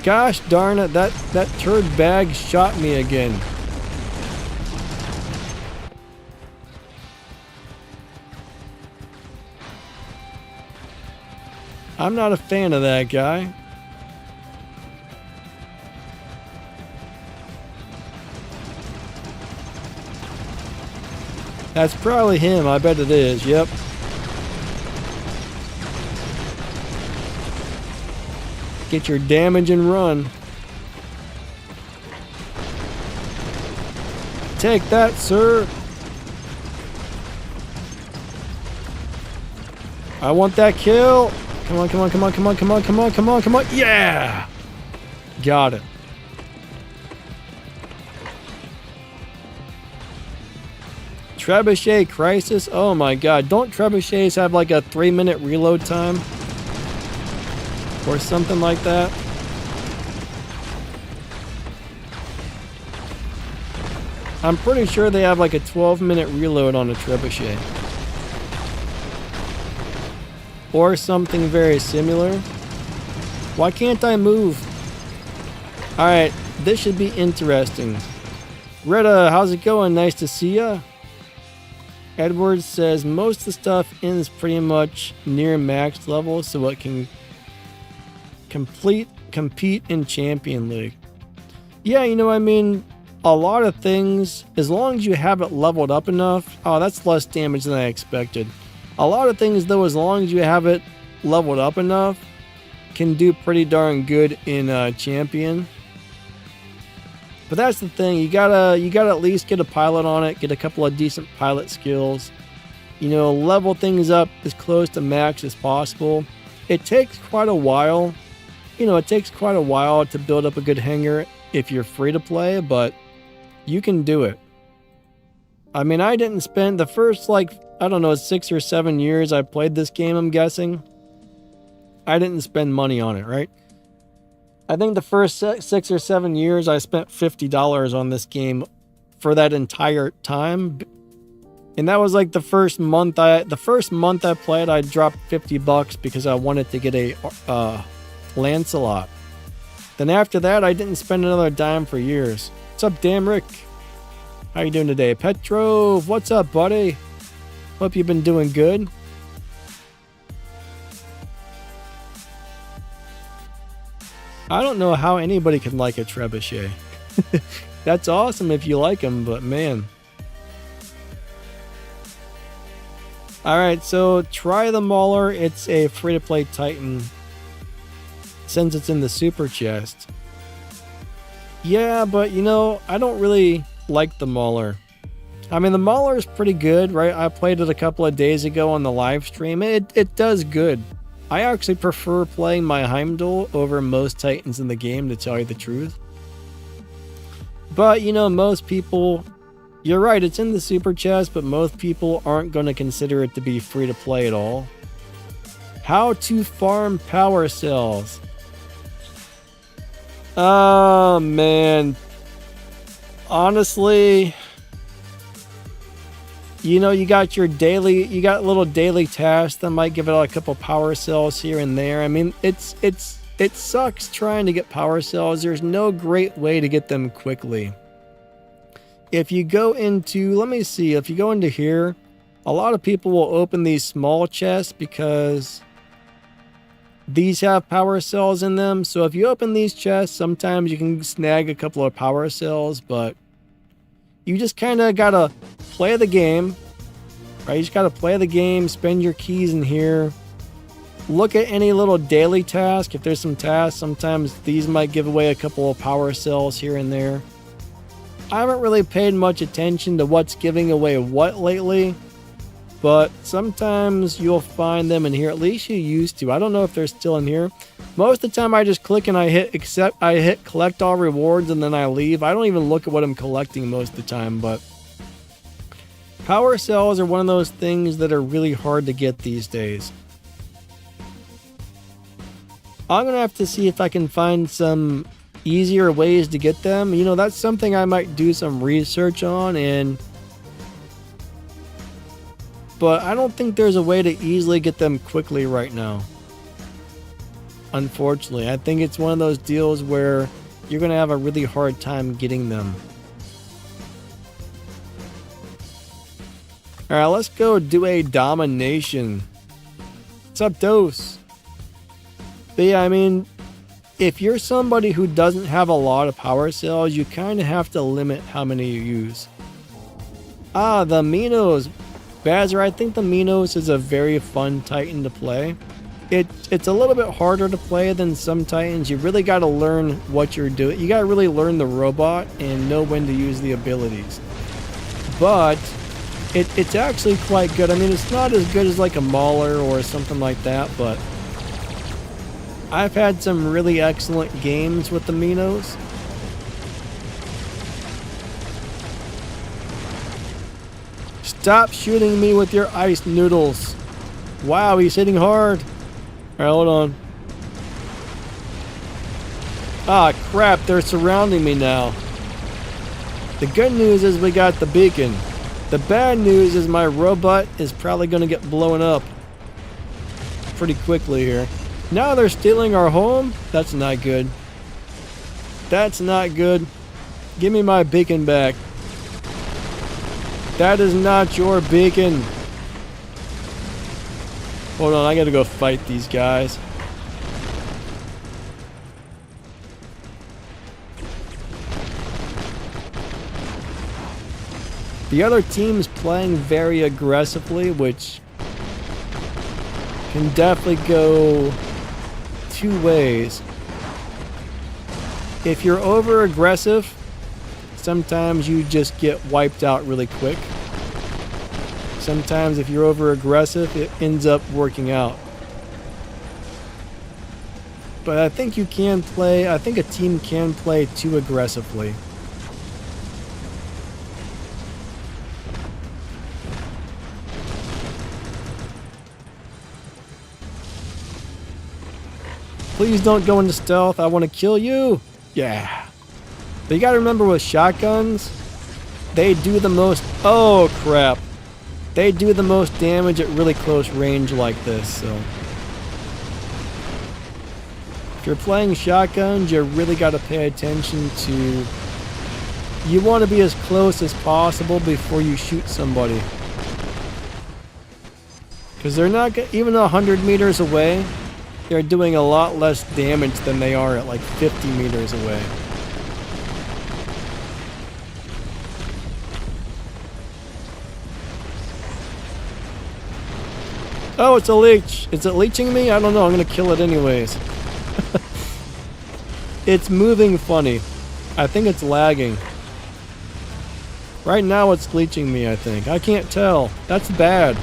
Gosh darn it, that turd bag shot me again. I'm not a fan of that guy. That's probably him, I bet it is, yep. Get your damage and run. Take that, sir. I want that kill. Come on, come on, come on, come on, come on, come on, come on, come on. Yeah! Got it. Trebuchet Crisis? Oh my god. Don't trebuchets have like a 3-minute reload time? Or something like that. I'm pretty sure they have like a 12-minute reload on a trebuchet. Or something very similar. Why can't I move? Alright, this should be interesting. Retta, how's it going? Nice to see ya. Edwards says most of the stuff is pretty much near max level, so it can compete in Champion League. Yeah, you know, I mean, a lot of things, as long as you have it leveled up enough. Oh, that's less damage than I expected. A lot of things, though, as long as you have it leveled up enough, can do pretty darn good in Champion. But that's the thing, you gotta at least get a pilot on it, get a couple of decent pilot skills. You know, level things up as close to max as possible. It takes quite a while. You know, it takes quite a while to build up a good hanger if you're free to play, but you can do it. I mean, I didn't spend the first, like, I don't know, 6 or 7 years I played this game, I'm guessing. I didn't spend money on it, right? I think the first 6 or 7 years I spent $50 on this game for that entire time. And that was like the first month I played, I dropped $50 because I wanted to get a Lancelot. Then after that, I didn't spend another dime for years. What's up, damn Rick? How you doing today? Petrov, what's up, buddy? Hope you've been doing good. I don't know how anybody can like a trebuchet. That's awesome if you like them, but man. Alright, so try the Mauler. It's a free-to-play Titan since it's in the super chest. Yeah, but you know, I don't really like the Mauler. I mean, the Mauler is pretty good, right? I played it a couple of days ago on the live stream. It does good. I actually prefer playing my Heimdall over most Titans in the game, to tell you the truth. But, you know, most people... You're right, it's in the super chest, but most people aren't going to consider it to be free to play at all. How to farm power cells. Oh, man. Honestly... You know, you got little daily tasks that might give it a couple power cells here and there. I mean, it sucks trying to get power cells. There's no great way to get them quickly. If you go into, let me see, if you go into here, a lot of people will open these small chests because these have power cells in them. So if you open these chests, sometimes you can snag a couple of power cells, but you just kind of gotta play the game, right? You just gotta play the game, spend your keys in here, look at any little daily task. If there's some tasks, sometimes these might give away a couple of power cells here and there. I haven't really paid much attention to what's giving away what lately, but sometimes you'll find them in here. At least you used to. I don't know if they're still in here. Most of the time I just click and I hit collect all rewards and then I leave. I don't even look at what I'm collecting most of the time, but power cells are one of those things that are really hard to get these days. I'm going to have to see if I can find some easier ways to get them. You know, that's something I might do some research on, but I don't think there's a way to easily get them quickly right now. Unfortunately, I think it's one of those deals where you're going to have a really hard time getting them. Alright, let's go do a domination. What's up, Dose? But yeah, I mean, if you're somebody who doesn't have a lot of power cells, you kind of have to limit how many you use. Ah, the Minos. Bazzer, I think the Minos is a very fun Titan to play. It's a little bit harder to play than some Titans. You really got to learn what you're doing. You got to really learn the robot and know when to use the abilities. But it's actually quite good. I mean, it's not as good as like a Mauler or something like that, but I've had some really excellent games with the Minos. Stop shooting me with your ice noodles. Wow, he's hitting hard. Alright, hold on. Ah, crap, they're surrounding me now. The good news is we got the beacon. The bad news is my robot is probably going to get blown up pretty quickly here. Now they're stealing our home? That's not good. That's not good. Give me my beacon back. That is not your beacon. Hold on, I gotta go fight these guys. The other team's playing very aggressively, which can definitely go two ways. If you're over aggressive, sometimes you just get wiped out really quick. Sometimes if you're over aggressive, it ends up working out. But I think you can play, I think a team can play too aggressively. Please don't go into stealth. I want to kill you. Yeah. But you gotta remember with shotguns, they do the most... Oh, crap. They do the most damage at really close range like this, so... If you're playing shotguns, you really gotta pay attention to... You want to be as close as possible before you shoot somebody. Because they're not... Even 100 meters away, they're doing a lot less damage than they are at like 50 meters away. Oh, it's a leech. Is it leeching me? I don't know. I'm going to kill it anyways. It's moving funny. I think it's lagging. Right now it's leeching me, I think. I can't tell. That's bad.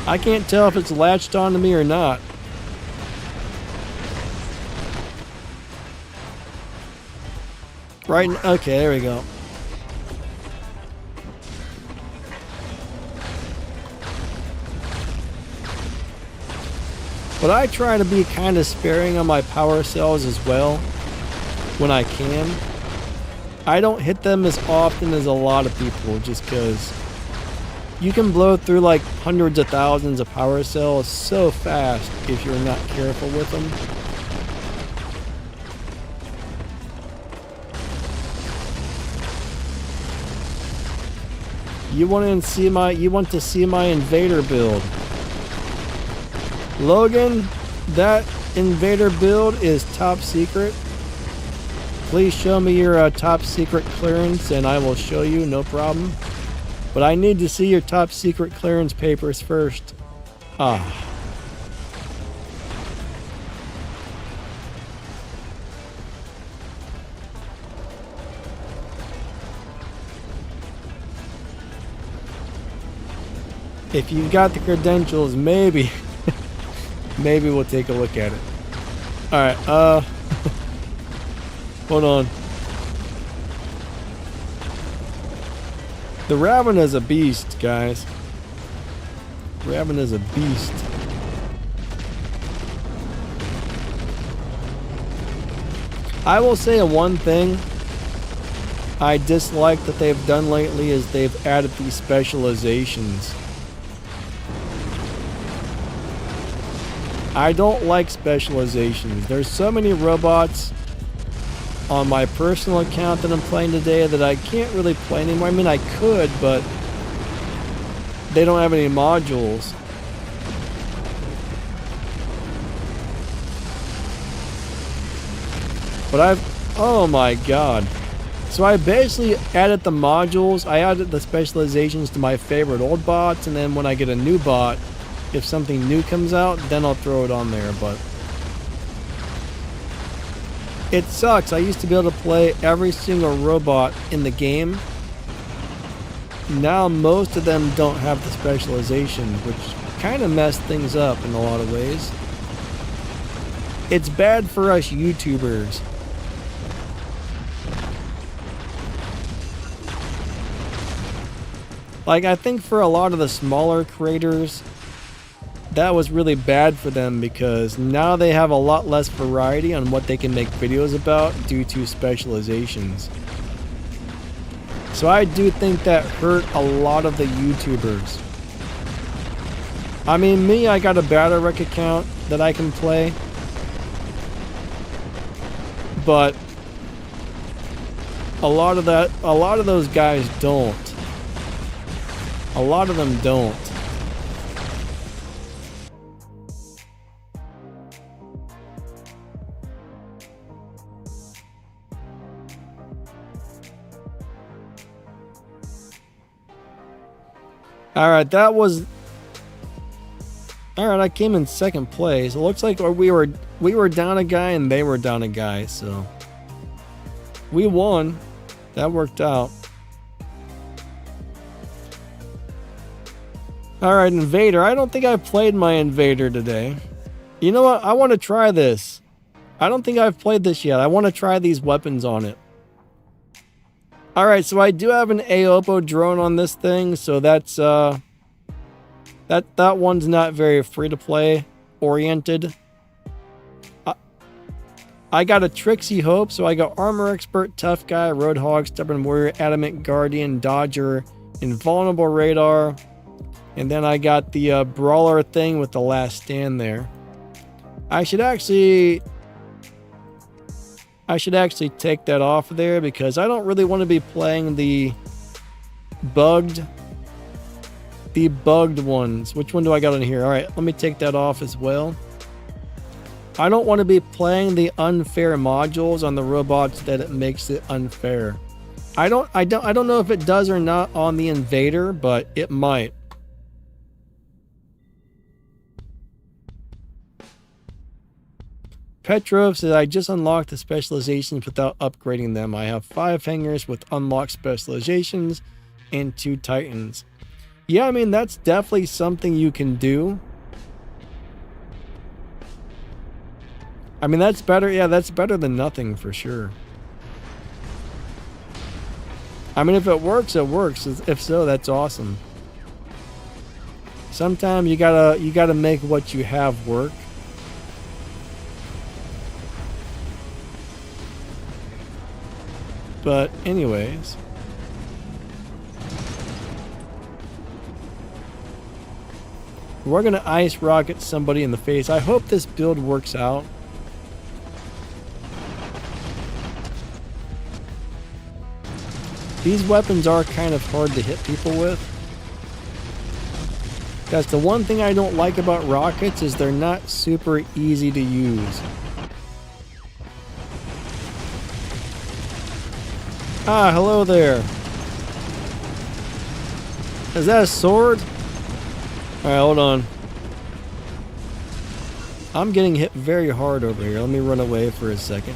I can't tell if it's latched onto me or not. Right, okay, there we go. But I try to be kind of sparing on my power cells as well, when I can. I don't hit them as often as a lot of people, just because you can blow through like hundreds of thousands of power cells so fast if you're not careful with them. You want to see my invader build. Logan, that invader build is top secret. Please show me your top secret clearance and I will show you, no problem. But I need to see your top secret clearance papers first. Ah. If you've got the credentials, maybe maybe we'll take a look at it. Alright, hold on. The Raven is a beast, guys. Raven is a beast. I will say one thing I dislike that they've done lately is they've added these specializations. I don't like specializations. There's so many robots on my personal account that I'm playing today that I can't really play anymore. I mean, I could, but they don't have any modules. But oh my god. So I basically added the modules, I added the specializations to my favorite old bots, and then when I get a new bot, if something new comes out, then I'll throw it on there, but it sucks. I used to be able to play every single robot in the game. Now most of them don't have the specialization, which kind of messed things up in a lot of ways. It's bad for us YouTubers. Like, I think for a lot of the smaller creators, that was really bad for them because now they have a lot less variety on what they can make videos about due to specializations. So I do think that hurt a lot of the YouTubers. I mean, me, I got a Battle Wreck account that I can play. But a lot of those guys don't. A lot of them don't. Alright, that was... Alright, I came in second place. It looks like we were down a guy and they were down a guy, so... We won. That worked out. Alright, Invader. I don't think I played my Invader today. You know what? I want to try this. I don't think I've played this yet. I want to try these weapons on it. Alright, so I do have an AOPO drone on this thing, so that's, that one's not very free-to-play oriented. I got a Trixie Hope, so I got Armor Expert, Tough Guy, Roadhog, Stubborn Warrior, Adamant Guardian, Dodger, Invulnerable Radar, and then I got the Brawler thing with the Last Stand there. I should actually take that off there because I don't really want to be playing the bugged ones. Which one do I got in here? All right, let me take that off as well. I don't want to be playing the unfair modules on the robots that it makes it unfair. I don't know if it does or not on the Invader, but it might. Petrov says, I just unlocked the specializations without upgrading them. I have 5 hangers with unlocked specializations and 2 titans. Yeah, I mean, that's definitely something you can do. I mean, that's better. Yeah, that's better than nothing for sure. I mean, if it works, it works. If so, that's awesome. Sometimes you gotta make what you have work. But anyways, we're gonna ice rocket somebody in the face. I hope this build works out. These weapons are kind of hard to hit people with. That's the one thing I don't like about rockets is they're not super easy to use. Ah, hello there. Is that a sword? Alright, hold on. I'm getting hit very hard over here. Let me run away for a second.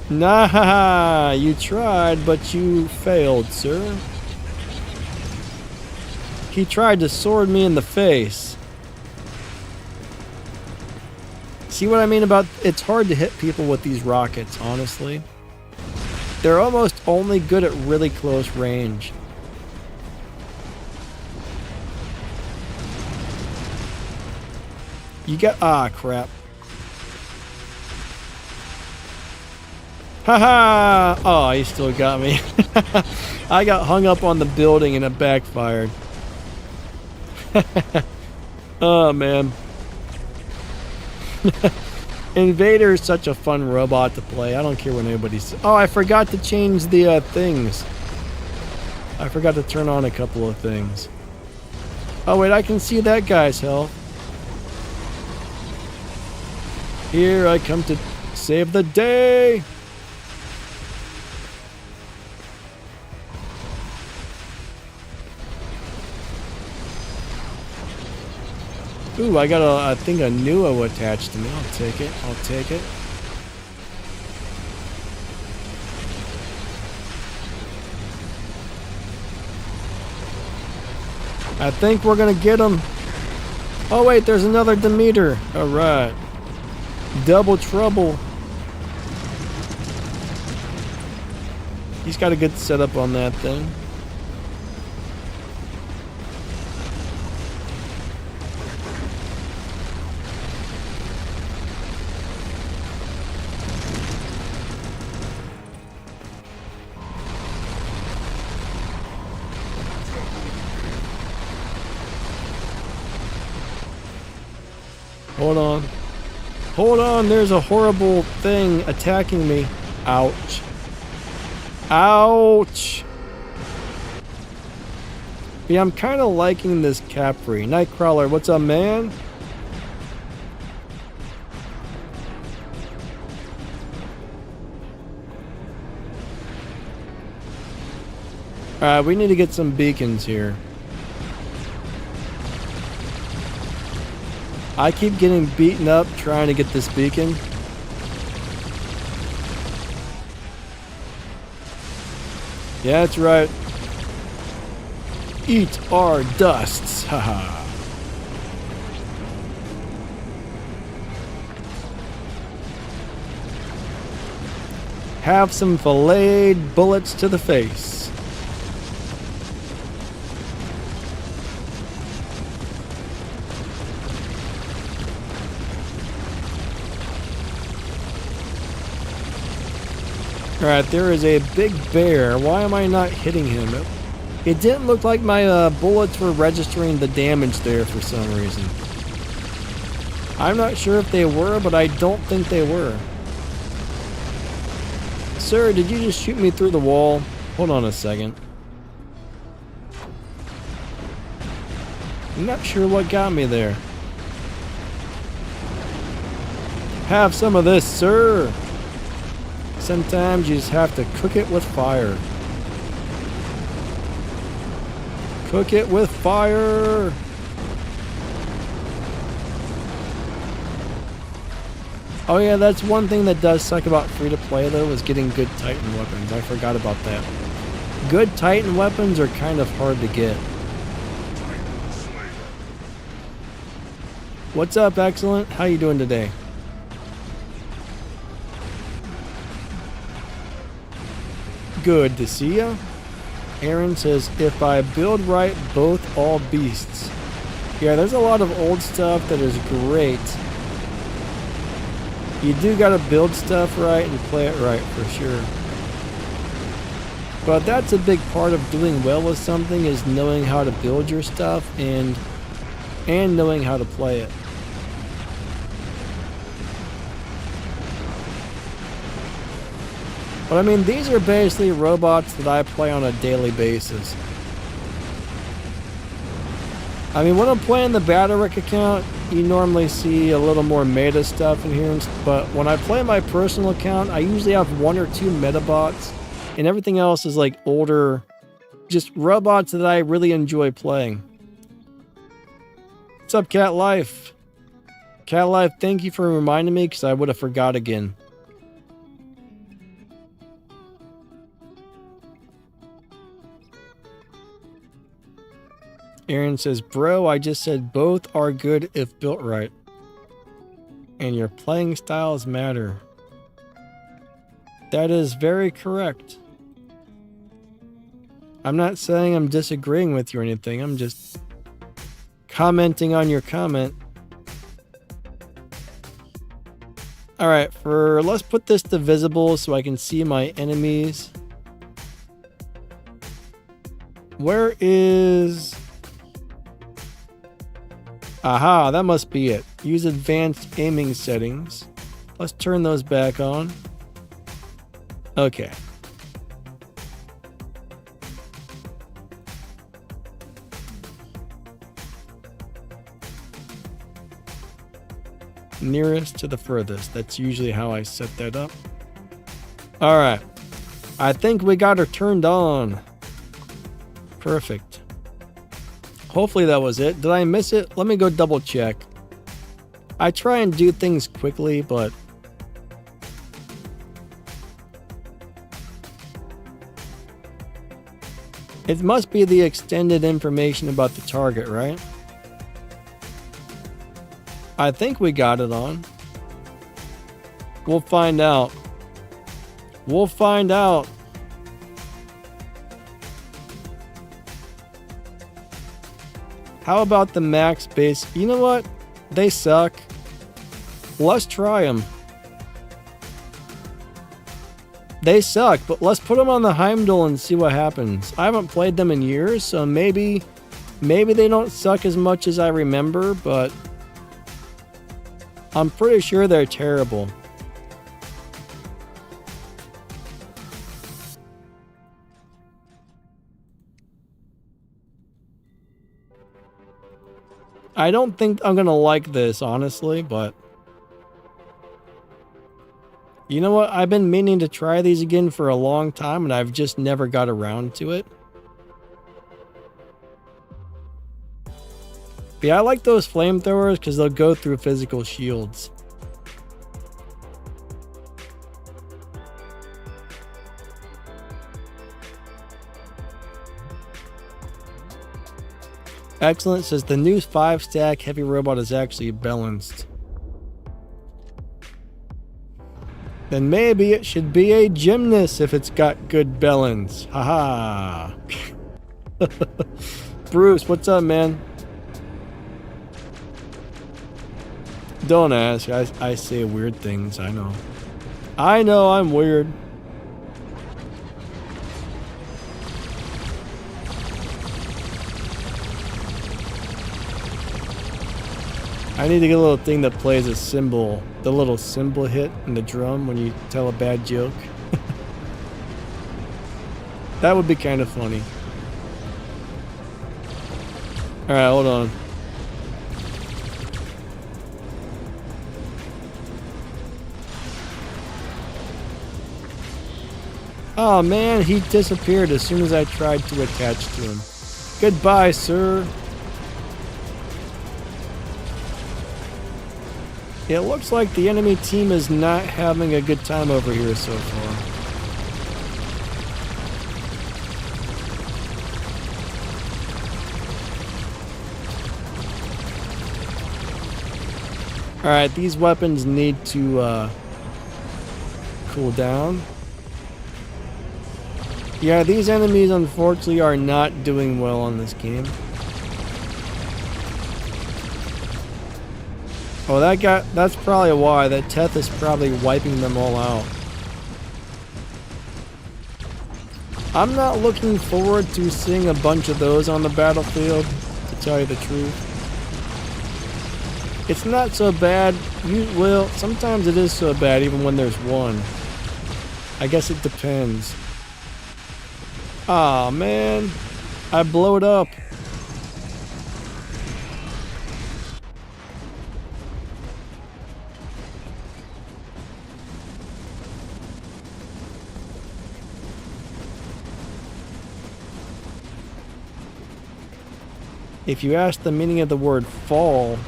Nah, you tried, but you failed, sir. He tried to sword me in the face. See what I mean about... It's hard to hit people with these rockets, honestly. They're almost only good at really close range. You got... Ah, crap. Haha! Oh, he still got me. I got hung up on the building and it backfired. Oh, man. Invader is such a fun robot to play. I don't care what anybody says. Oh, I forgot to change the things. I forgot to turn on a couple of things. Oh, wait, I can see that guy's health. Here I come to save the day. Ooh, I got I think a Nuo attached to me. I'll take it. I'll take it. I think we're gonna get him. Oh wait, there's another Demeter. All right. Double trouble. He's got a good setup on that thing. Hold on. Hold on, there's a horrible thing attacking me. Ouch. Ouch. Yeah, I'm kind of liking this Capri. Nightcrawler, what's up, man? Alright, we need to get some beacons here. I keep getting beaten up trying to get this beacon. Yeah, that's right. Eat our dusts, haha. Have some filleted bullets to the face. Alright, there is a big bear. Why am I not hitting him? It didn't look like my bullets were registering the damage there for some reason. I'm not sure if they were, but I don't think they were. Sir, did you just shoot me through the wall? Hold on a second. I'm not sure what got me there. Have some of this, sir. Sometimes you just have to cook it with fire. Cook it with fire. Oh yeah, that's one thing that does suck about free-to-play though, is getting good Titan weapons. I forgot about that. Good Titan weapons are kind of hard to get. What's up, Excellent? How you doing today? Good to see ya. Aaron says, if I build right, both all beasts. Yeah, there's a lot of old stuff that is great. You do gotta build stuff right and play it right for sure. But that's a big part of doing well with something, is knowing how to build your stuff and knowing how to play it. But I mean, these are basically robots that I play on a daily basis. I mean, when I'm playing the Battleic account, you normally see a little more meta stuff in here. But when I play my personal account, I usually have 1 or 2 meta bots. And everything else is like older, just robots that I really enjoy playing. What's up, Cat Life? Cat Life, thank you for reminding me, because I would have forgot again. Aaron says, bro, I just said both are good if built right. And your playing styles matter. That is very correct. I'm not saying I'm disagreeing with you or anything. I'm just commenting on your comment. Alright, let's put this to visible so I can see my enemies. Where is... Aha, that must be it. Use advanced aiming settings. Let's turn those back on. Okay. Nearest to the furthest. That's usually how I set that up. Alright. I think we got her turned on. Perfect. Hopefully that was it. Did I miss it? Let me go double check. I try and do things quickly, but... it must be the extended information about the target, right? I think we got it on. We'll find out. We'll find out. How about the max base? You know what? They suck. Let's try them. They suck, but let's put them on the Heimdall and see what happens. I haven't played them in years, so maybe they don't suck as much as I remember, but I'm pretty sure they're terrible. I don't think I'm gonna like this, honestly, but you know what? I've been meaning to try these again for a long time, and I've just never got around to it. But yeah, I like those flamethrowers because they'll go through physical shields. Excellent says the new 5-stack heavy robot is actually balanced. Then maybe it should be a gymnast if it's got good balance. Haha. Bruce, what's up, man? Don't ask. I say weird things. I know. I know I'm weird. I need to get a little thing that plays a cymbal, the little cymbal hit in the drum when you tell a bad joke. That would be kind of funny. Alright, hold on. Oh man, he disappeared as soon as I tried to attach to him. Goodbye, sir. It looks like the enemy team is not having a good time over here so far. Alright, these weapons need to cool down. Yeah, these enemies unfortunately are not doing well on this game. Oh, that's probably why. That Teth is probably wiping them all out. I'm not looking forward to seeing a bunch of those on the battlefield, to tell you the truth. It's not so bad. Well, sometimes it is so bad even when there's one. I guess it depends. Aw, man. I blow it up. If you ask the meaning of the word fall,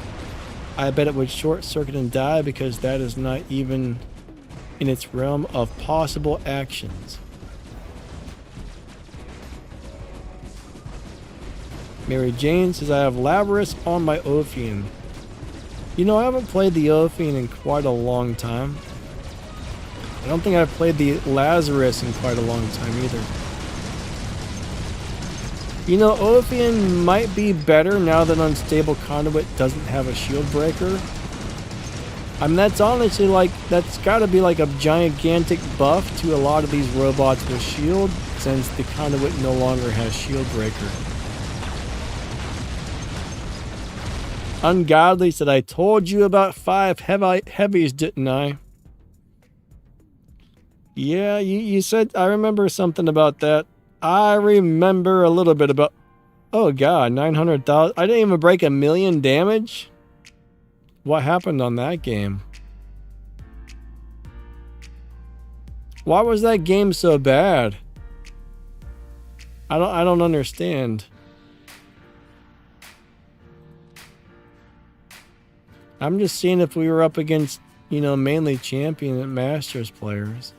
I bet it would short circuit and die because that is not even in its realm of possible actions. Mary Jane says I have Labrys on my Ophion. You know, I haven't played the Ophion in quite a long time. I don't think I've played the Lazarus in quite a long time either. You know, Ophion might be better now that Unstable Conduit doesn't have a shield breaker. I mean, that's honestly like, that's gotta be like a gigantic buff to a lot of these robots with shield, since the Conduit no longer has shield breaker. Ungodly said, I told you about 5 heavies, didn't I? Yeah, you said, I remember something about that. I remember a little bit about... Oh god, 900,000. I didn't even break 1 million damage? What happened on that game? Why was that game so bad? I don't understand. I'm just seeing if we were up against, you know, mainly champion and masters players.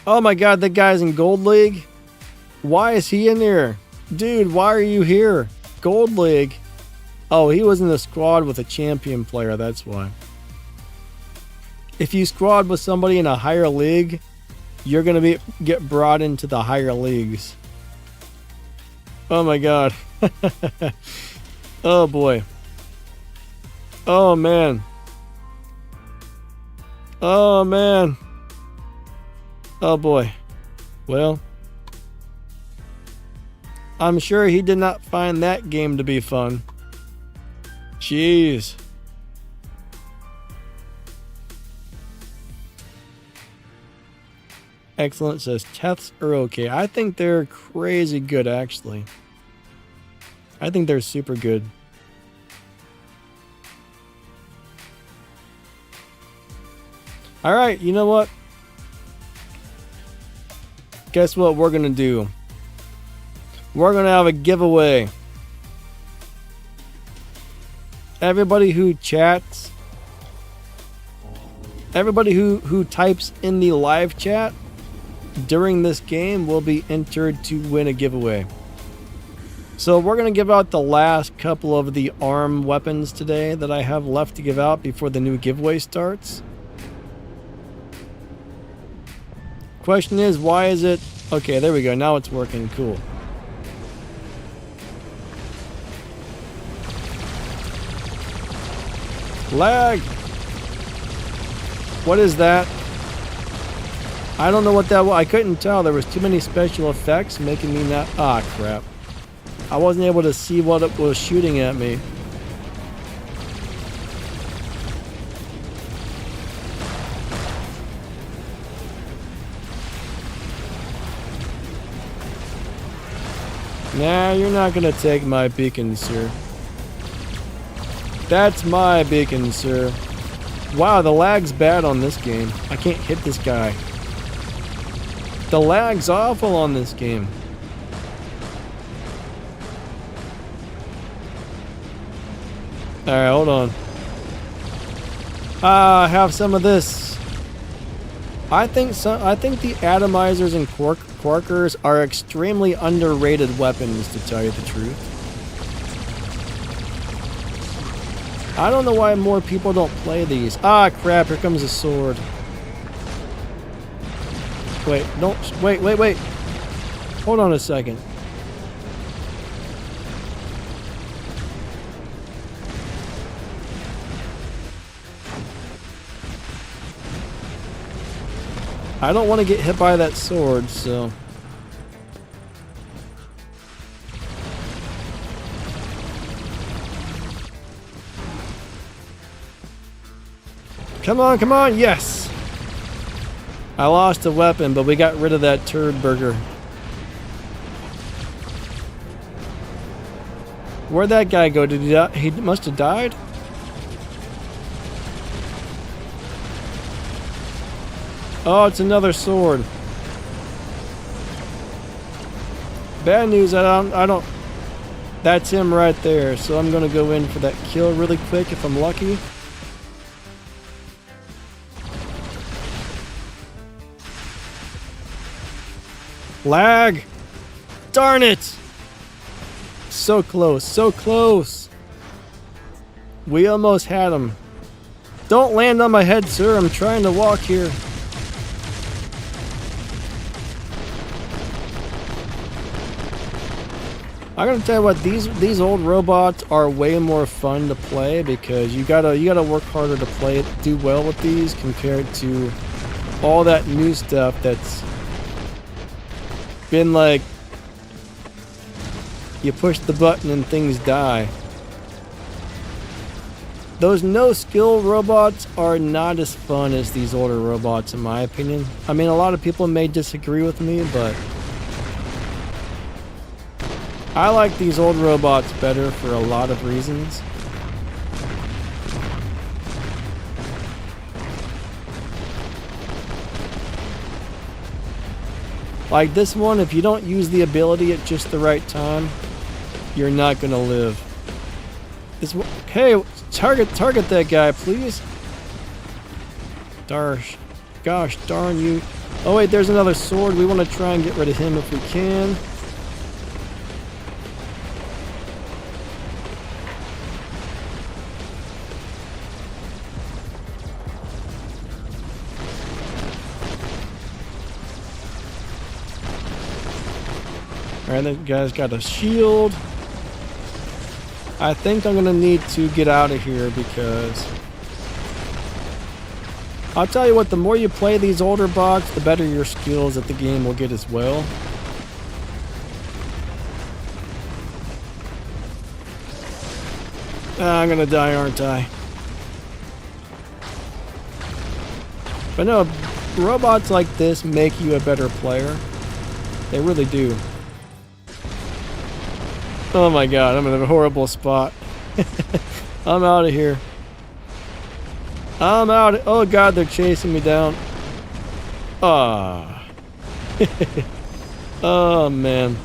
Oh my god, that guy's in Gold League? Why is he in there? Dude, why are you here? Gold League? Oh, he was in the squad with a champion player, that's why. If you squad with somebody in a higher league, you're gonna get brought into the higher leagues. Oh my god. Oh boy. Oh man. Oh man. Oh boy. Well, I'm sure he did not find that game to be fun. Jeez. Excellent says tests are okay. I think they're crazy good, actually. I think they're super good. Alright, you know what? Guess what we're gonna do? We're gonna have a giveaway. Everybody who chats, everybody who types in the live chat during this game will be entered to win a giveaway. So we're going to give out the last couple of the arm weapons today that I have left to give out before the new giveaway starts. Question is, why is it... Okay, there we go. Now it's working. Cool. Lag! What is that? I don't know what that was. I couldn't tell. There was too many special effects making me not... Ah, crap. I wasn't able to see what it was shooting at me. Nah, you're not gonna take my beacon, sir. That's my beacon, sir. Wow, the lag's bad on this game. I can't hit this guy. The lag's awful on this game. Alright, hold on. Have some of this. I think the atomizers and quarkers are extremely underrated weapons, to tell you the truth. I don't know why more people don't play these. Ah, crap, here comes a sword. Wait, don't... Wait. Hold on a second. I don't want to get hit by that sword, so... Come on, yes! I lost a weapon, but we got rid of that turd burger. Where'd that guy go? Did he die? He must have died? Oh, it's another sword. Bad news, I don't... That's him right there, so I'm gonna go in for that kill really quick if I'm lucky. Lag! Darn it! So close, so close! We almost had him. Don't land on my head, sir. I'm trying to walk here. I'm gonna tell you what, these old robots are way more fun to play because you gotta work harder to play it, do well with these compared to all that new stuff that's been like you push the button and things die. Those no skill robots are not as fun as these older robots in my opinion. I mean, a lot of people may disagree with me, but I like these old robots better for a lot of reasons. Like this one, if you don't use the ability at just the right time, you're not gonna live. This one, hey, target that guy, please. Gosh darn you. Oh wait, there's another sword. We want to try and get rid of him if we can. Alright, that guy's got a shield. I think I'm gonna need to get out of here because I'll tell you what, the more you play these older bots, the better your skills at the game will get as well. I'm gonna die, aren't I? But no, robots like this make you a better player. They really do. Oh my god, I'm in a horrible spot. I'm out of here. I'm out. Oh god, they're chasing me down. Ah. Oh man.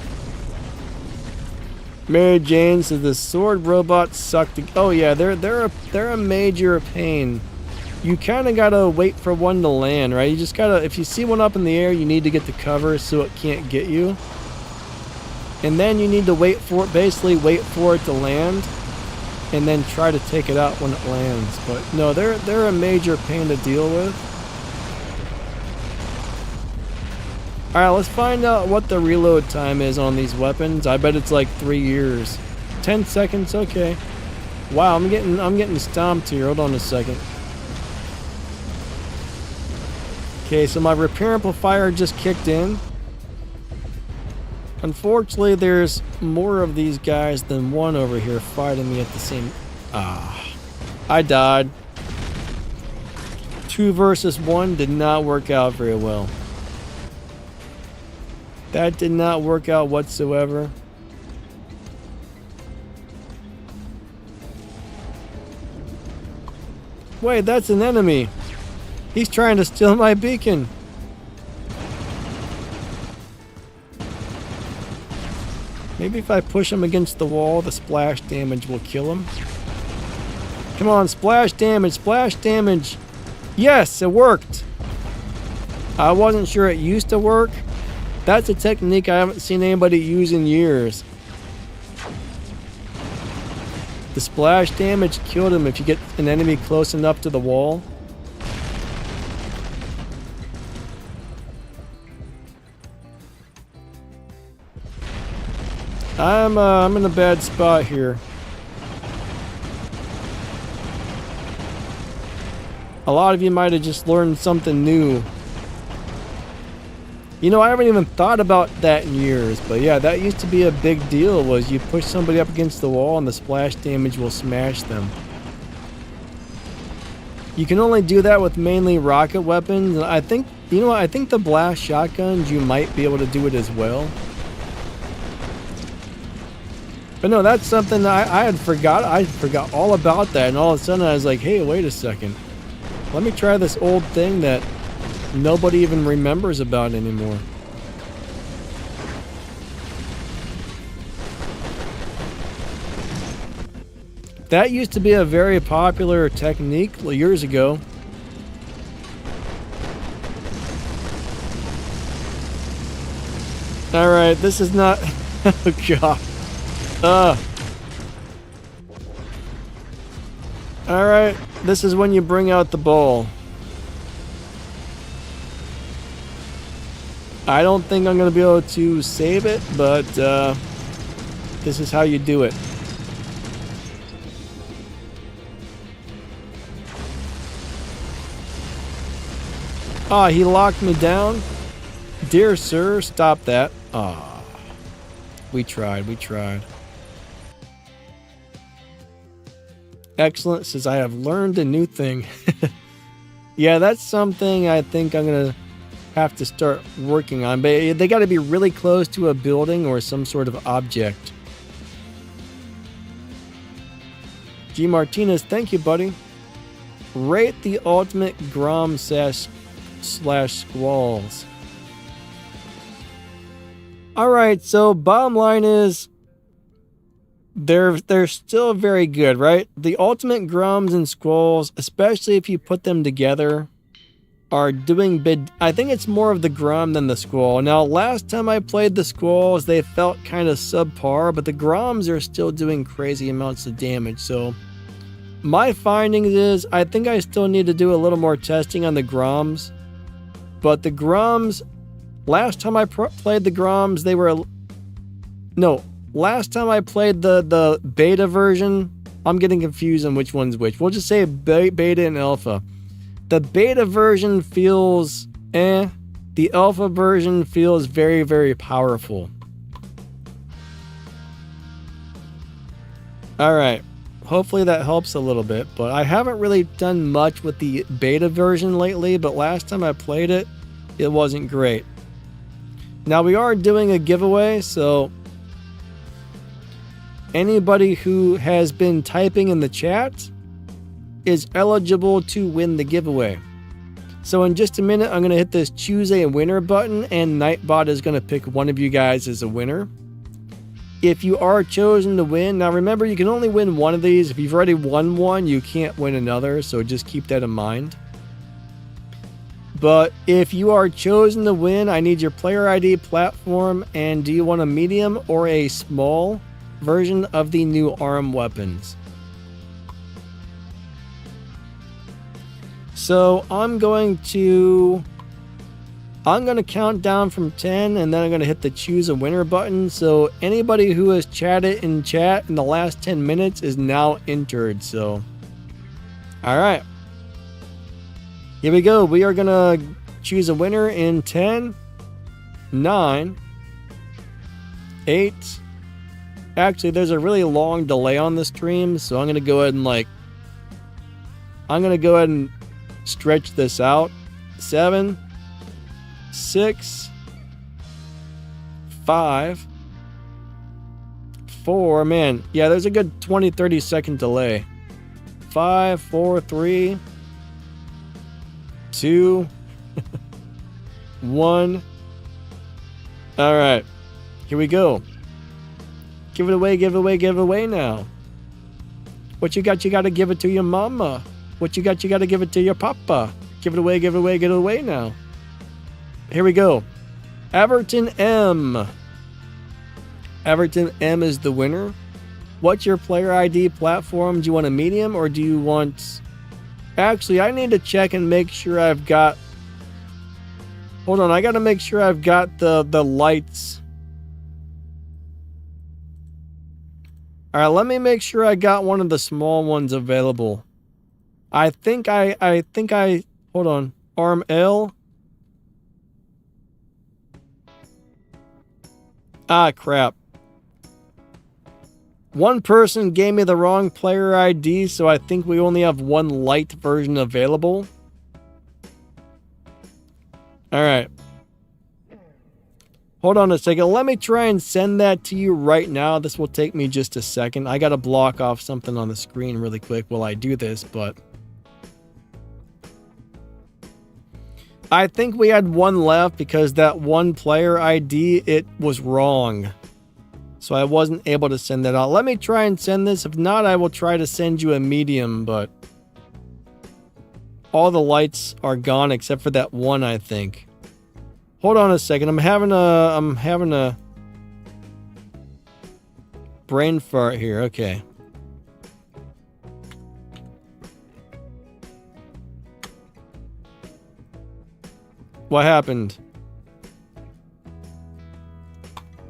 Mary Jane says the sword robots suck to. Oh yeah, they're a major pain. You kind of gotta wait for one to land, right? You just gotta, if you see one up in the air, you need to get the cover so it can't get you. And then you need to wait for it, basically wait for it to land, and then try to take it out when it lands. But no, they're a major pain to deal with. Alright, let's find out what the reload time is on these weapons. I bet it's like 3 years. 10 seconds, okay. Wow, I'm getting stomped here. Hold on a second. Okay, so my repair amplifier just kicked in. Unfortunately, there's more of these guys than one over here fighting me at the same... Ah. I died. 2 versus 1 did not work out very well. That did not work out whatsoever. Wait, that's an enemy. He's trying to steal my beacon. Maybe if I push him against the wall, the splash damage will kill him. Come on, splash damage, splash damage. Yes, it worked. I wasn't sure it used to work. That's a technique I haven't seen anybody use in years. The splash damage killed him if you get an enemy close enough to the wall. I'm in a bad spot here. A lot of you might have just learned something new. You know, I haven't even thought about that in years, but yeah, that used to be a big deal, was you push somebody up against the wall and the splash damage will smash them. You can only do that with mainly rocket weapons. I think, you know what, I think the blast shotguns, you might be able to do it as well. But no, that's something that I forgot all about that, and all of a sudden I was like, hey, wait a second. Let me try this old thing that nobody even remembers about anymore. That used to be a very popular technique years ago. Alright, this is not... Oh god. Alright, this is when you bring out the ball. I don't think I'm going to be able to save it, but this is how you do it. Ah, he locked me down. Dear sir, stop that. Ah, we tried. Excellent, says I have learned a new thing. Yeah, that's something I think I'm going to have to start working on, but they got to be really close to a building or some sort of object. G Martinez, thank you, buddy. Rate the ultimate Grom slash squalls. Alright, so bottom line is they're still very good, right? The ultimate Groms and squalls, especially if you put them together, are doing big. I think it's more of the Grom than the Squall. Now, last time I played the Squalls, they felt kind of subpar, but the Groms are still doing crazy amounts of damage. So my findings is I think I still need to do a little more testing on the Groms. But the Groms, last time I played the Groms, they were... No, last time I played the beta version, I'm getting confused on which one's which. We'll just say beta and alpha. The beta version feels eh. The alpha version feels very, very powerful. Alright. hopefully that helps a little bit. But I haven't really done much with the beta version lately, but last time I played it, it wasn't great. Now we are doing a giveaway, so anybody who has been typing in the chat is eligible to win the giveaway. So in just a minute, I'm going to hit this choose a winner button, and Nightbot is going to pick one of you guys as a winner. If you are chosen to win, now remember, you can only win one of these. If you've already won one, you can't win another, so just keep that in mind. But if you are chosen to win, I need your player ID, platform, and do you want a medium or a small version of the new ARM weapons? So I'm going to count down from 10, and then I'm going to hit the choose a winner button. So anybody who has chatted in chat in the last 10 minutes is now entered. So, all right. Here we go. We are going to choose a winner in 10, 9, 8. Actually, there's a really long delay on the stream, so I'm going to go ahead and stretch this out. 7, 6, 5, 4. Man, yeah, there's a good 20-30 second delay. 5, 4, 3, 2, 1. All right, here we go. Give it away, give it away, give it away now. What you got, you got to give it to your mama. What you got, you got to give it to your papa. Give it away, give it away, give it away now. Here we go. Everton M. Everton M is the winner. What's your player ID, platform? Do you want a medium or do you want... Actually, I need to check and make sure I've got... Hold on, I got to make sure I've got the lights. All right, let me make sure I got one of the small ones available. I think I hold on. ARM L. Ah, crap. One person gave me the wrong player ID, so I think we only have one light version available. All right. Hold on a second. Let me try and send that to you right now. This will take me just a second. I got to block off something on the screen really quick while I do this, but... I think we had one left because that one player ID, it was wrong. So I wasn't able to send that out. Let me try and send this. If not, I will try to send you a medium, but... all the lights are gone except for that one, I think. Hold on a second. I'm having a brain fart here. Okay. What happened?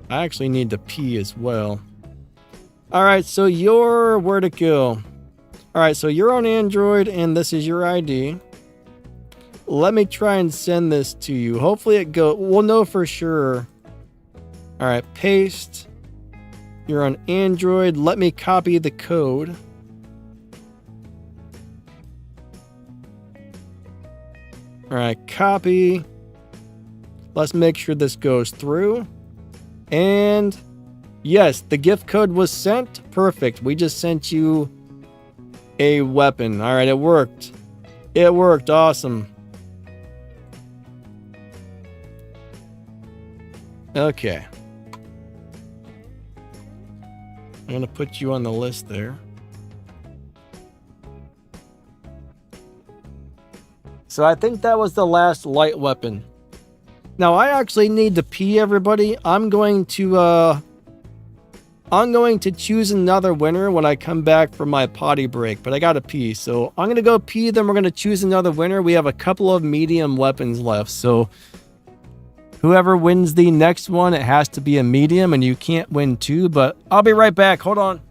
I actually need to pee as well. All right, so where'd it go? All right, so you're on Android and this is your ID. Let me try and send this to you. Hopefully it goes. We'll know for sure. All right, paste. You're on Android. Let me copy the code. All right, copy. Let's make sure this goes through. And yes, the gift code was sent. Perfect. We just sent you a weapon. All right, it worked. It worked. Awesome. Okay. I'm going to put you on the list there. So I think that was the last light weapon. Now I actually need to pee, everybody. I'm going to choose another winner when I come back from my potty break, but I gotta pee. So I'm gonna go pee, then we're gonna choose another winner. We have a couple of medium weapons left, so whoever wins the next one, it has to be a medium, and you can't win two, but I'll be right back. Hold on.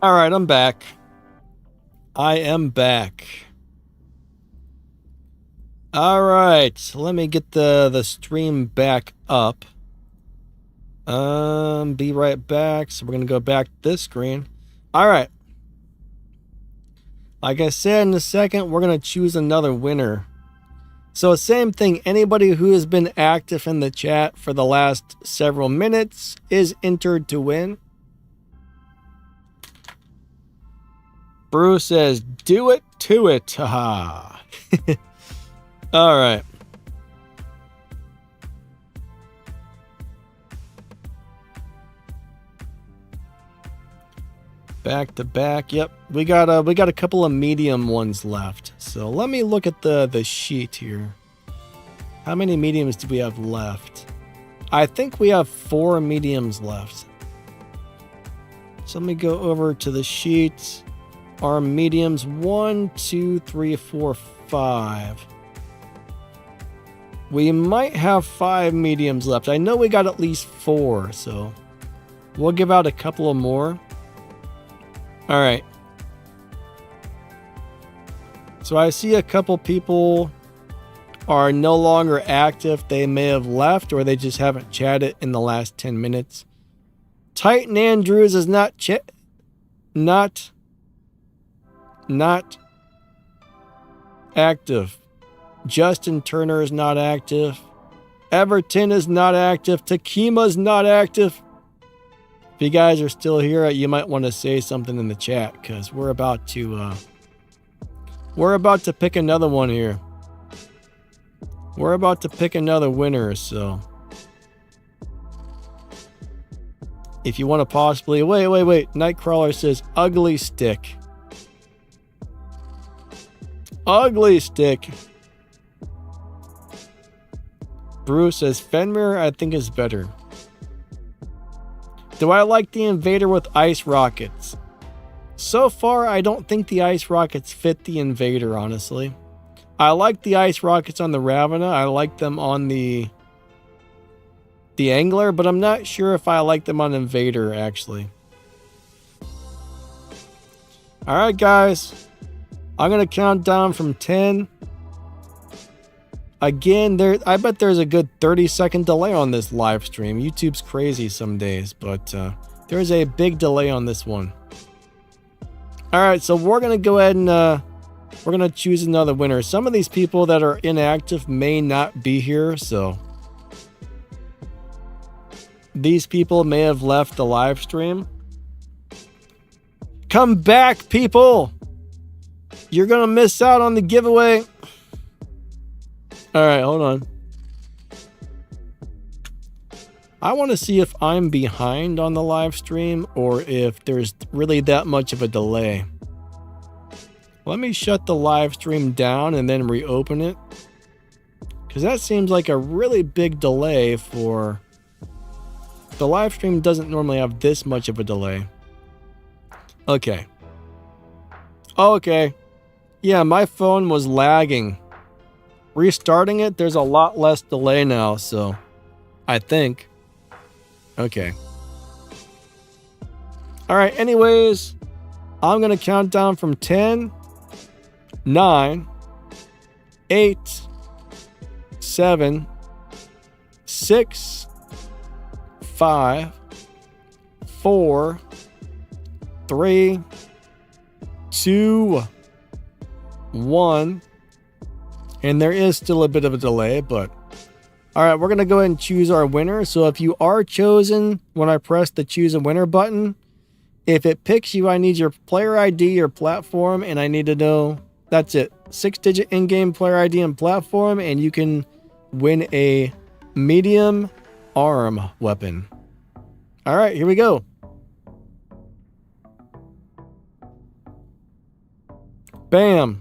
All right, I'm back. I am back. All right, let me get the stream back up. Be right back. So we're gonna go back to this screen. All right. Like I said, in a second, we're gonna choose another winner. So same thing. Anybody who has been active in the chat for the last several minutes is entered to win. Bruce says, "Do it to it." Haha. All right. Back to back. Yep, we got a couple of medium ones left. So let me look at the sheet here. How many mediums do we have left? I think we have 4 mediums left. So let me go over to the sheet. Our mediums 1, 2, 3, 4, 5. We might have 5 mediums left. I know we got at least 4, so we'll give out a couple of more. All right. So I see a couple people are no longer active. They may have left or they just haven't chatted in the last 10 minutes. Titan Andrews is not active. Justin Turner is not active. Everton is not active. Takima's not active. If you guys are still here, you might want to say something in the chat because we're about to pick another one here. We're about to pick another winner, so if you want to possibly wait. Nightcrawler says ugly stick. Ugly stick. Bruce says Fenrir I think is better. Do I like the Invader with ice rockets? So far, I don't think the ice rockets fit the Invader, honestly. I like the ice rockets on the Ravana. I like them on the Angler, but I'm not sure if I like them on Invader, actually. Alright, guys. I'm going to count down from 10. Again, I bet there's a good 30-second delay on this live stream. YouTube's crazy some days, but there's a big delay on this one. All right, so we're going to go ahead and we're going to choose another winner. Some of these people that are inactive may not be here, so these people may have left the live stream. Come back, people! You're going to miss out on the giveaway. All right, hold on. I want to see if I'm behind on the live stream or if there's really that much of a delay. Let me shut the live stream down and then reopen it. Because that seems like a really big delay for... The live stream doesn't normally have this much of a delay. Okay. Okay. Yeah, my phone was lagging. Restarting it, there's a lot less delay now, so I think. Okay. All right, anyways, I'm going to count down from 10, 9, 8, 7, 6, 5, 4, 3, 2, 1. And there is still a bit of a delay, but... Alright, we're going to go ahead and choose our winner. So if you are chosen, when I press the choose a winner button, if it picks you, I need your player ID, your platform, and I need to know... That's it. 6-digit in-game player ID and platform, and you can win a medium arm weapon. Alright, here we go. Bam.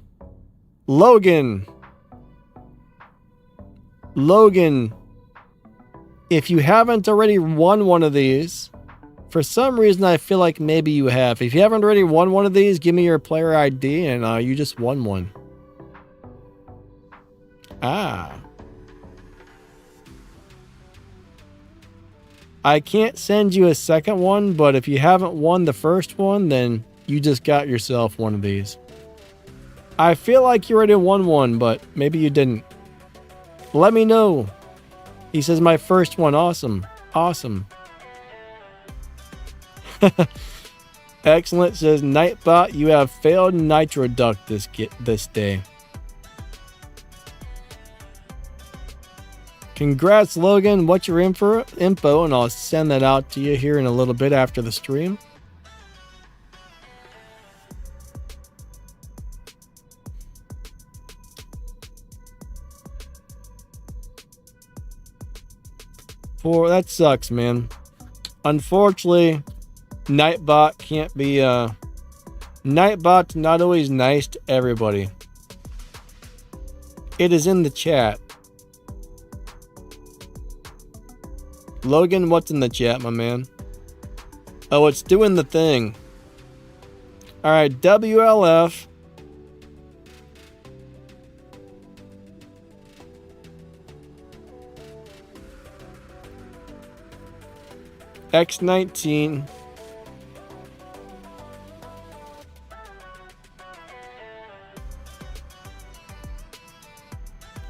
Logan, if you haven't already won one of these, for some reason I feel like maybe you have. If you haven't already won one of these, give me your player ID and you just won one. Ah. I can't send you a second one, but if you haven't won the first one, then you just got yourself one of these. I feel like you already won one, but maybe you didn't. Let me know. He says my first one. Awesome. Awesome. Excellent says Nightbot, you have failed Nitro Duck this day. Congrats, Logan. What's your info? And I'll send that out to you here in a little bit after the stream. That sucks, man. Unfortunately, Nightbot can't be Nightbot's not always nice to everybody. It is in the chat. Logan, what's in the chat, my man? Oh, it's doing the thing. Alright, WLF. X19.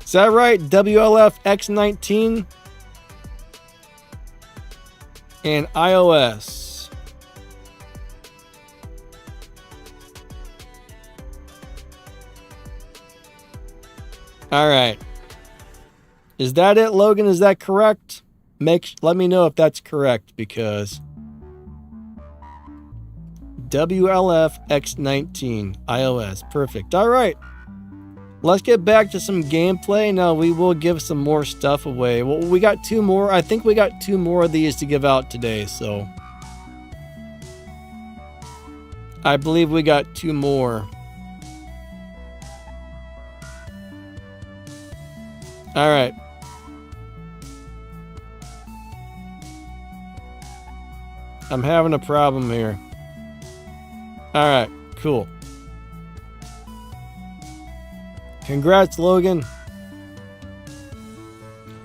Is that right? WLF X19 and iOS. All right. Is that it, Logan? Is that correct? Let me know if that's correct, because WLF X19 iOS. Perfect. All right. Let's get back to some gameplay. Now we will give some more stuff away. Well, we got 2 more. I think we got 2 more of these to give out today, so I believe we got 2 more. All right. I'm having a problem here. All right, cool. Congrats, Logan.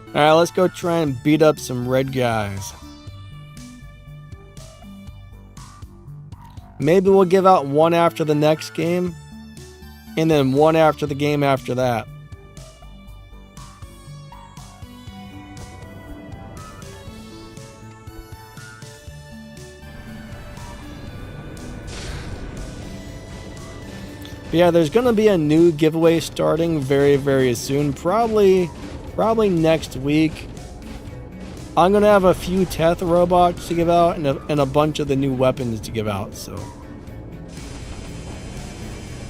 All right, let's go try and beat up some red guys. Maybe we'll give out 1 after the next game, and then 1 after the game after that. But yeah, there's going to be a new giveaway starting very, very soon. Probably next week. I'm going to have a few Teth robots to give out and a bunch of the new weapons to give out. So,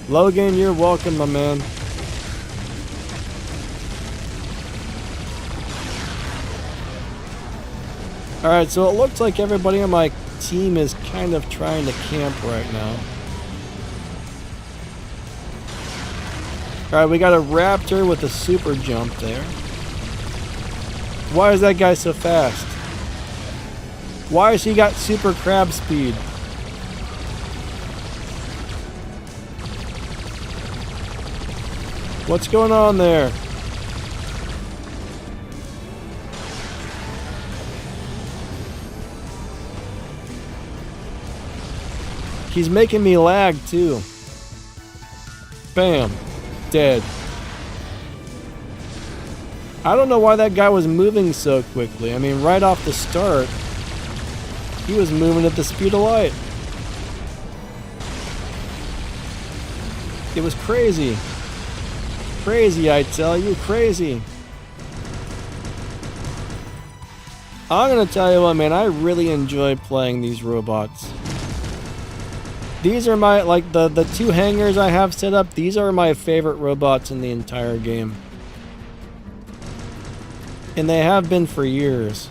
Logan, you're welcome, my man. Alright, so it looks like everybody on my team is kind of trying to camp right now. Alright, we got a raptor with a super jump there. Why is that guy so fast? Why has he got super crab speed? What's going on there? He's making me lag too. Bam. Dead. I don't know why that guy was moving so quickly. I mean, right off the start, he was moving at the speed of light. It was crazy. Crazy, I tell you, crazy. I'm gonna tell you what, man, I really enjoy playing these robots. These are my, like, the 2 hangars I have set up, these are my favorite robots in the entire game. And they have been for years.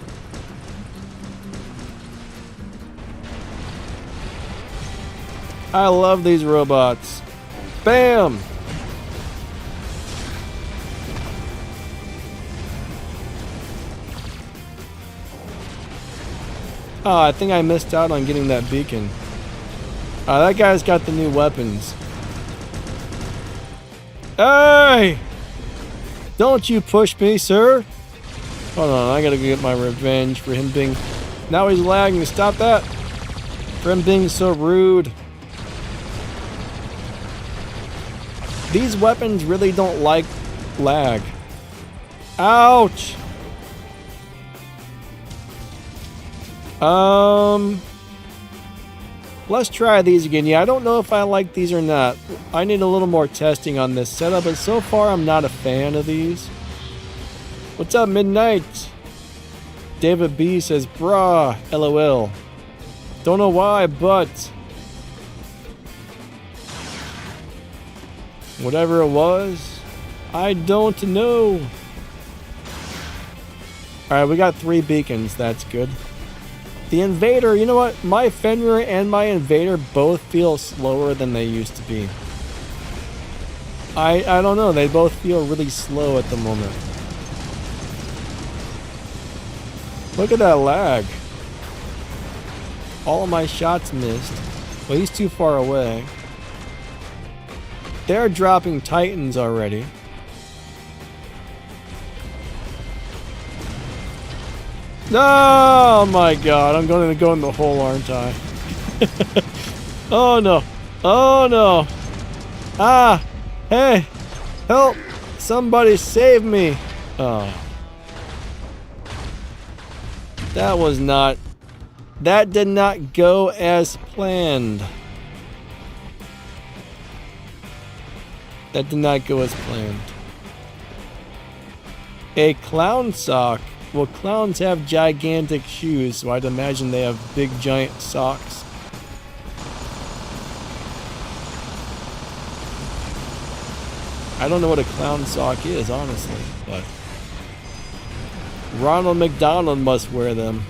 I love these robots. Bam! Oh, I think I missed out on getting that beacon. That guy's got the new weapons. Hey! Don't you push me, sir. Hold on, I gotta get my revenge for him being... Now he's lagging, stop that! For him being so rude. These weapons really don't like lag. Ouch! Let's try these again. Yeah, I don't know if I like these or not. I need a little more testing on this setup, but so far I'm not a fan of these. What's up, Midnight? David B says, brah, LOL. Don't know why, but whatever it was, I don't know. Alright, we got 3 beacons. That's good. The Invader, you know what? My Fenrir and my Invader both feel slower than they used to be. I don't know. They both feel really slow at the moment. Look at that lag. All of my shots missed. Well, he's too far away. They're dropping Titans already. Oh my god, I'm going to go in the hole, aren't I? Oh no. Oh no. Ah! Hey! Help! Somebody save me! Oh. That was not... That did not go as planned. That did not go as planned. A clown sock. Well, clowns have gigantic shoes, so I'd imagine they have big giant socks. I don't know what a clown sock is, honestly, but Ronald McDonald must wear them.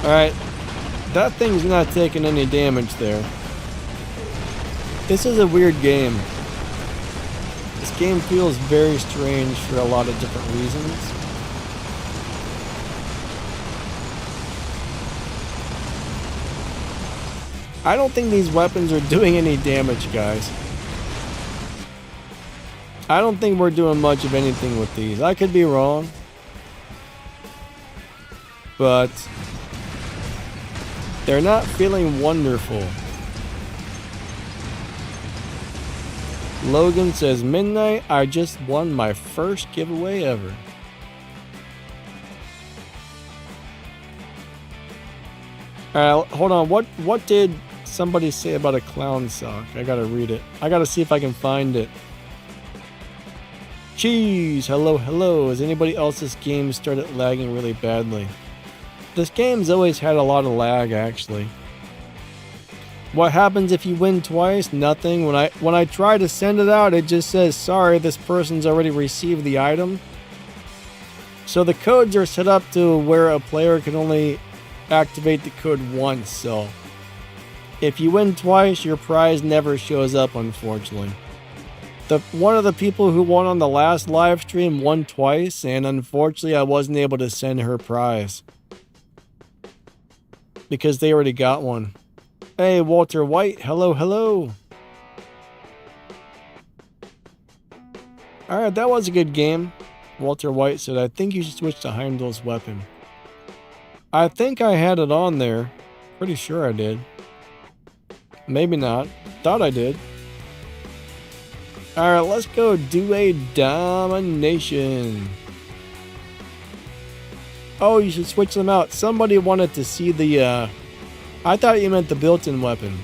Alright, that thing's not taking any damage there. This is a weird game. This game feels very strange for a lot of different reasons. I don't think these weapons are doing any damage, guys. I don't think we're doing much of anything with these. I could be wrong. But they're not feeling wonderful. Logan says, Midnight, I just won my first giveaway ever. Alright, hold on. What did somebody say about a clown sock? I gotta read it. I gotta see if I can find it. Cheese, hello, hello. Has anybody else's game started lagging really badly? This game's always had a lot of lag, actually. What happens if you win twice? Nothing. When I try to send it out, it just says, sorry, this person's already received the item. So the codes are set up to where a player can only activate the code once, so if you win twice, your prize never shows up, unfortunately. One of the people who won on the last live stream won twice, and unfortunately I wasn't able to send her prize. Because they already got one. Hey, Walter White. Hello, hello. Alright, that was a good game. Walter White said, I think you should switch to Heimdall's weapon. I think I had it on there. Pretty sure I did. Maybe not. Thought I did. Alright, let's go do a domination. Oh, you should switch them out. Somebody wanted to see the, I thought you meant the built-in weapon.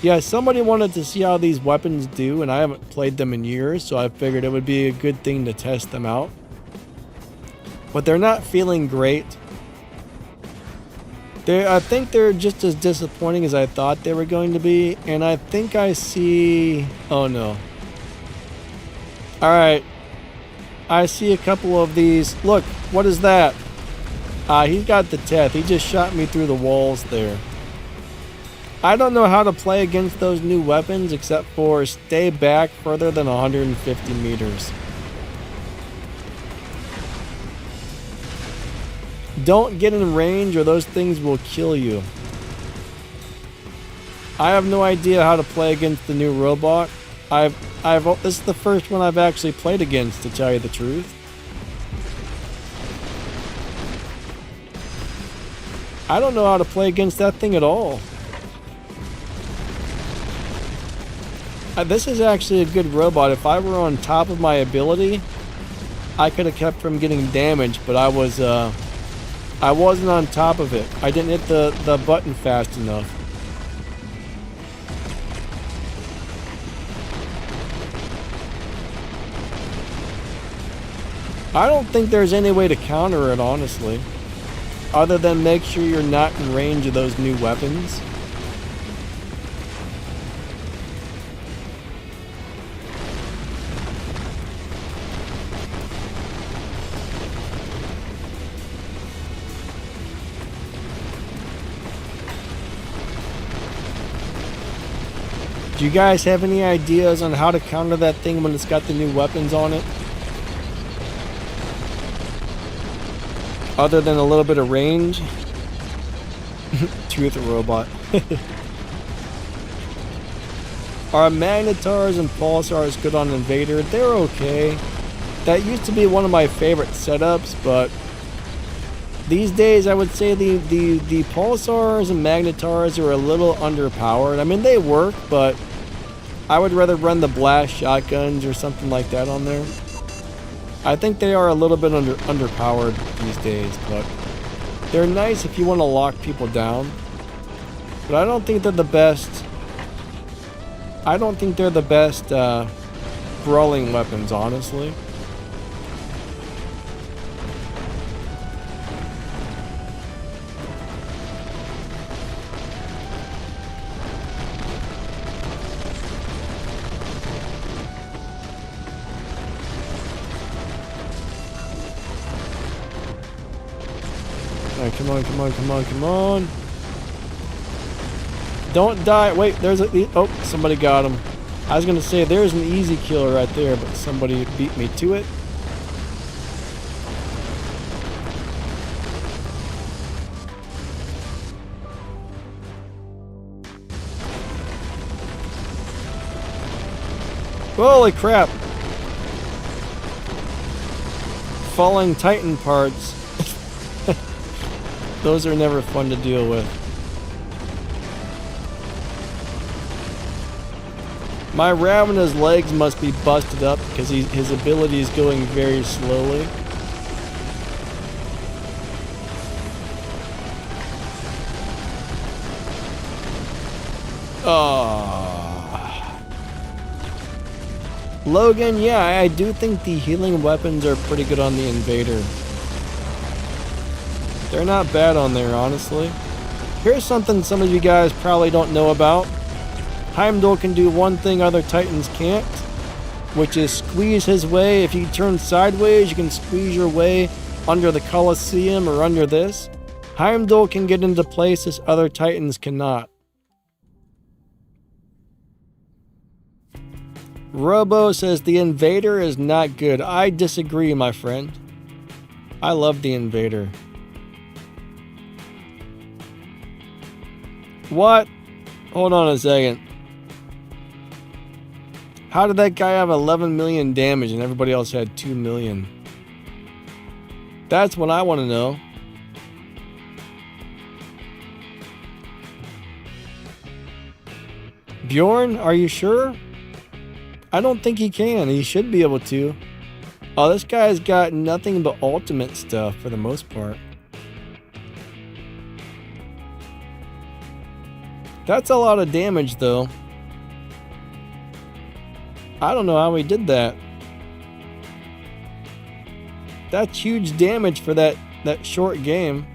Yeah, somebody wanted to see how these weapons do, and I haven't played them in years, so I figured it would be a good thing to test them out. But they're not feeling great. I think they're just as disappointing as I thought they were going to be, and I think I see... Oh, no. Alright. I see a couple of these. Look, what is that? He's got the Teth. He just shot me through the walls there. I don't know how to play against those new weapons except for stay back further than 150 meters. Don't get in range or those things will kill you. I have no idea how to play against the new robot. This is the first one I've actually played against, to tell you the truth. I don't know how to play against that thing at all. This is actually a good robot. If I were on top of my ability, I could have kept from getting damaged, but I wasn't on top of it. I didn't hit the button fast enough. I don't think there's any way to counter it, honestly, other than make sure you're not in range of those new weapons. Do you guys have any ideas on how to counter that thing when it's got the new weapons on it? Other than a little bit of range? Truth robot. Are Magnetars and Pulsars good on Invader? They're okay. That used to be one of my favorite setups, but these days I would say the Pulsars and Magnetars are a little underpowered. I mean, they work, but I would rather run the blast shotguns or something like that on there. I think they are a little bit underpowered these days, but they're nice if you want to lock people down. But I don't think they're the best. I don't think they're the best brawling weapons, honestly. Alright, come on, come on, come on, come on. Don't die. Wait, there's a... Oh, somebody got him. I was going to say, there's an easy kill right there, but somebody beat me to it. Holy crap. Falling Titan parts. Those are never fun to deal with. My Ravena's legs must be busted up because his ability is going very slowly. Logan, yeah, I do think the healing weapons are pretty good on the Invader. They're not bad on there, honestly. Here's something some of you guys probably don't know about. Heimdall can do one thing other Titans can't, which is squeeze his way. If you turn sideways, you can squeeze your way under the Colosseum or under this. Heimdall can get into places other Titans cannot. Robo says the Invader is not good. I disagree, my friend. I love the Invader. What? Hold on a second. How did that guy have 11 million damage and everybody else had 2 million? That's what I want to know. Bjorn, are you sure? I don't think he can. He should be able to. Oh, this guy's got nothing but ultimate stuff for the most part. That's a lot of damage, though. I don't know how he did that. That's huge damage for that short game.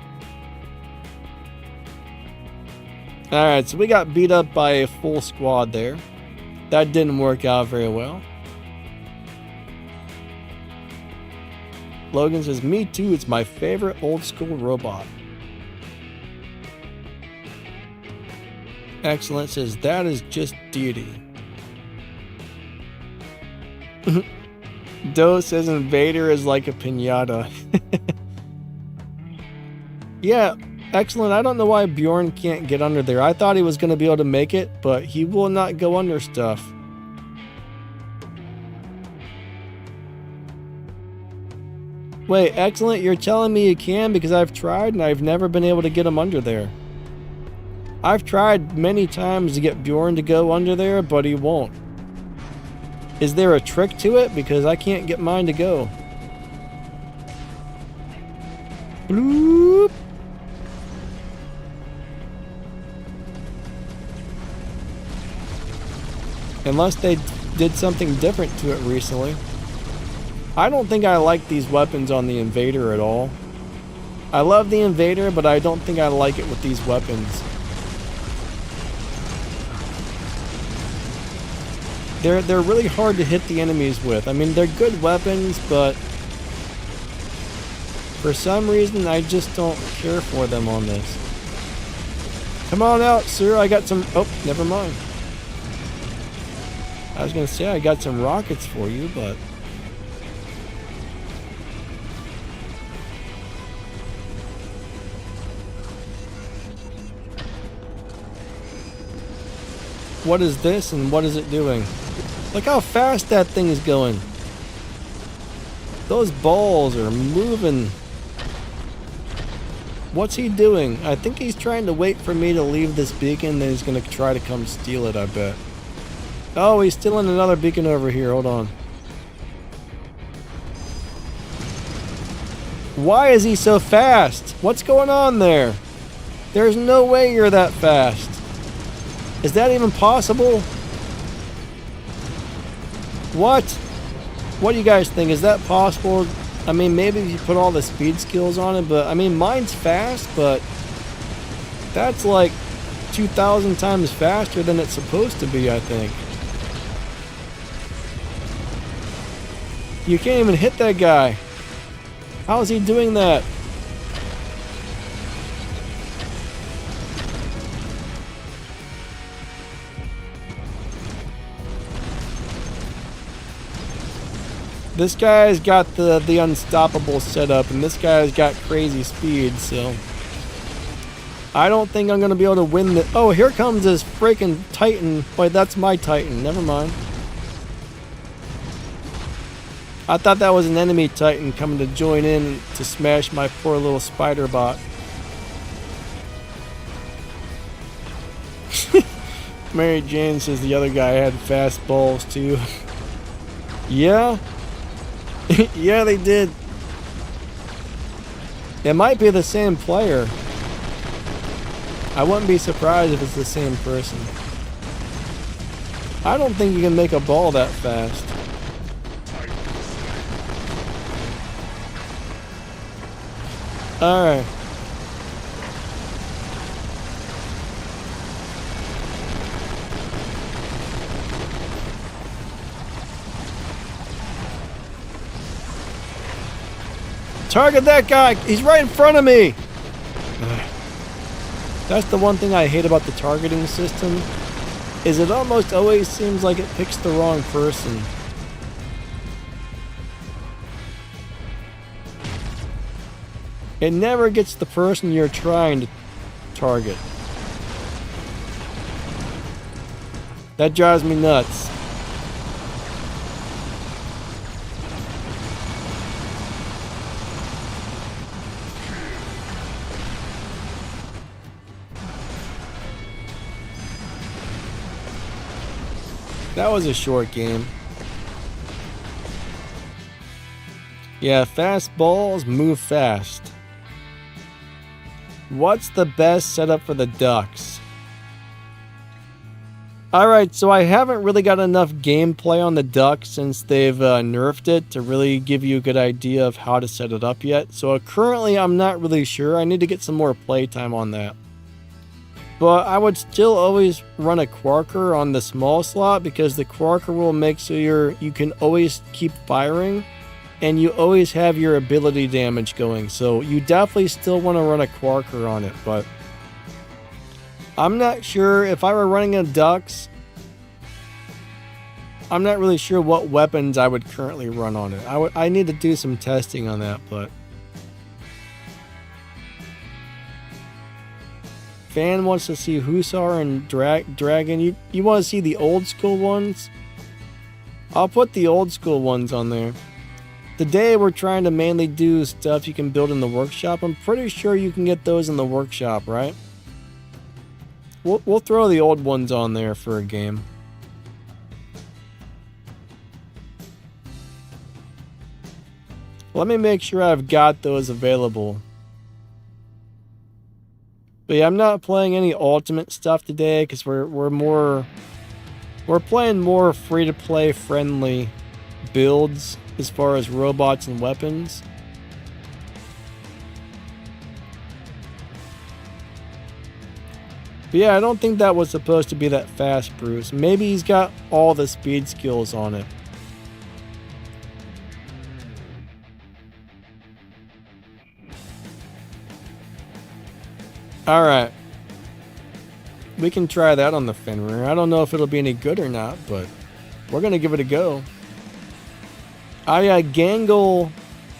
Alright, so we got beat up by a full squad there. That didn't work out very well. Logan says, me too, it's my favorite old school robot. Excellent says, that is just deity. Doe says Invader is like a piñata. Yeah, excellent. I don't know why Bjorn can't get under there. I thought he was going to be able to make it, but he will not go under stuff. Wait, excellent, you're telling me you can because I've tried and I've never been able to get him under there. I've tried many times to get Bjorn to go under there, but he won't. Is there a trick to it? Because I can't get mine to go. Bloop. Unless they did something different to it recently. I don't think I like these weapons on the Invader at all. I love the Invader, but I don't think I like it with these weapons. They're really hard to hit the enemies with. I mean, they're good weapons, but for some reason, I just don't care for them on this. Come on out, sir. I got some... Oh, never mind. I was going to say I got some rockets for you, but... What is this and what is it doing? Look how fast that thing is going. Those balls are moving. What's he doing? I think he's trying to wait for me to leave this beacon, then he's going to try to come steal it, I bet. Oh, he's stealing another beacon over here. Hold on. Why is he so fast? What's going on there? There's no way you're that fast. Is that even possible? What? What do you guys think? Is that possible? I mean, maybe if you put all the speed skills on it, but I mean, mine's fast, but that's like 2,000 times faster than it's supposed to be, I think. You can't even hit that guy. How is he doing that? This guy's got the unstoppable setup, and this guy's got crazy speed, so... I don't think I'm going to be able to win this. Oh, here comes this freaking Titan. Wait, that's my Titan. Never mind. I thought that was an enemy Titan coming to join in to smash my poor little spider bot. Mary Jane says the other guy had fast balls, too. Yeah? Yeah, they did. It might be the same player. I wouldn't be surprised if it's the same person. I don't think you can make a ball that fast. Alright. Target that guy! He's right in front of me! That's the one thing I hate about the targeting system, is it almost always seems like it picks the wrong person. It never gets the person you're trying to target. That drives me nuts. That was a short game. Yeah, fast balls move fast. What's the best setup for the ducks? Alright, so I haven't really got enough gameplay on the duck since they've nerfed it to really give you a good idea of how to set it up yet. So currently I'm not really sure. I need to get some more playtime on that. But I would still always run a Quarker on the small slot because the Quarker will make so you can always keep firing and you always have your ability damage going. So you definitely still want to run a Quarker on it, but I'm not sure if I were running a Ducks. I'm not really sure what weapons I would currently run on it. I need to do some testing on that, but Fan wants to see Hussar and Dragon. You want to see the old school ones? I'll put the old school ones on there. Today we're trying to mainly do stuff you can build in the workshop. I'm pretty sure you can get those in the workshop, right? We'll throw the old ones on there for a game. Let me make sure I've got those available. But yeah, I'm not playing any ultimate stuff today because we're playing more free-to-play friendly builds as far as robots and weapons. But yeah, I don't think that was supposed to be that fast, Bruce. Maybe he's got all the speed skills on it. Alright. We can try that on the Fenrir. I don't know if it'll be any good or not, but we're going to give it a go. Oh yeah, Gangle.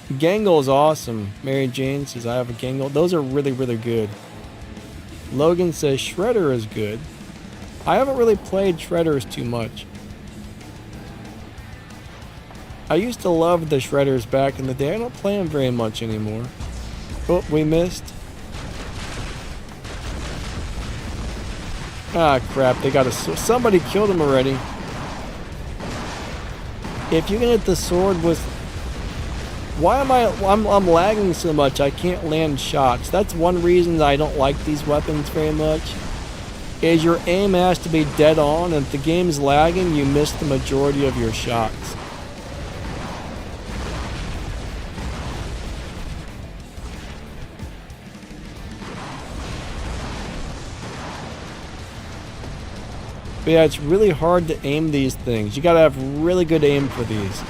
Gangle's awesome. Mary Jane says I have a Gangle. Those are really, really good. Logan says Shredder is good. I haven't really played Shredders too much. I used to love the Shredders back in the day. I don't play them very much anymore. Oh, we missed. Ah, crap. They got a... Somebody killed him already. If you can hit the sword with... Why am I'm lagging so much? I can't land shots. That's one reason I don't like these weapons very much. Is your aim has to be dead on, and if the game's lagging, you miss the majority of your shots. But yeah, it's really hard to aim these things. You gotta have really good aim for these.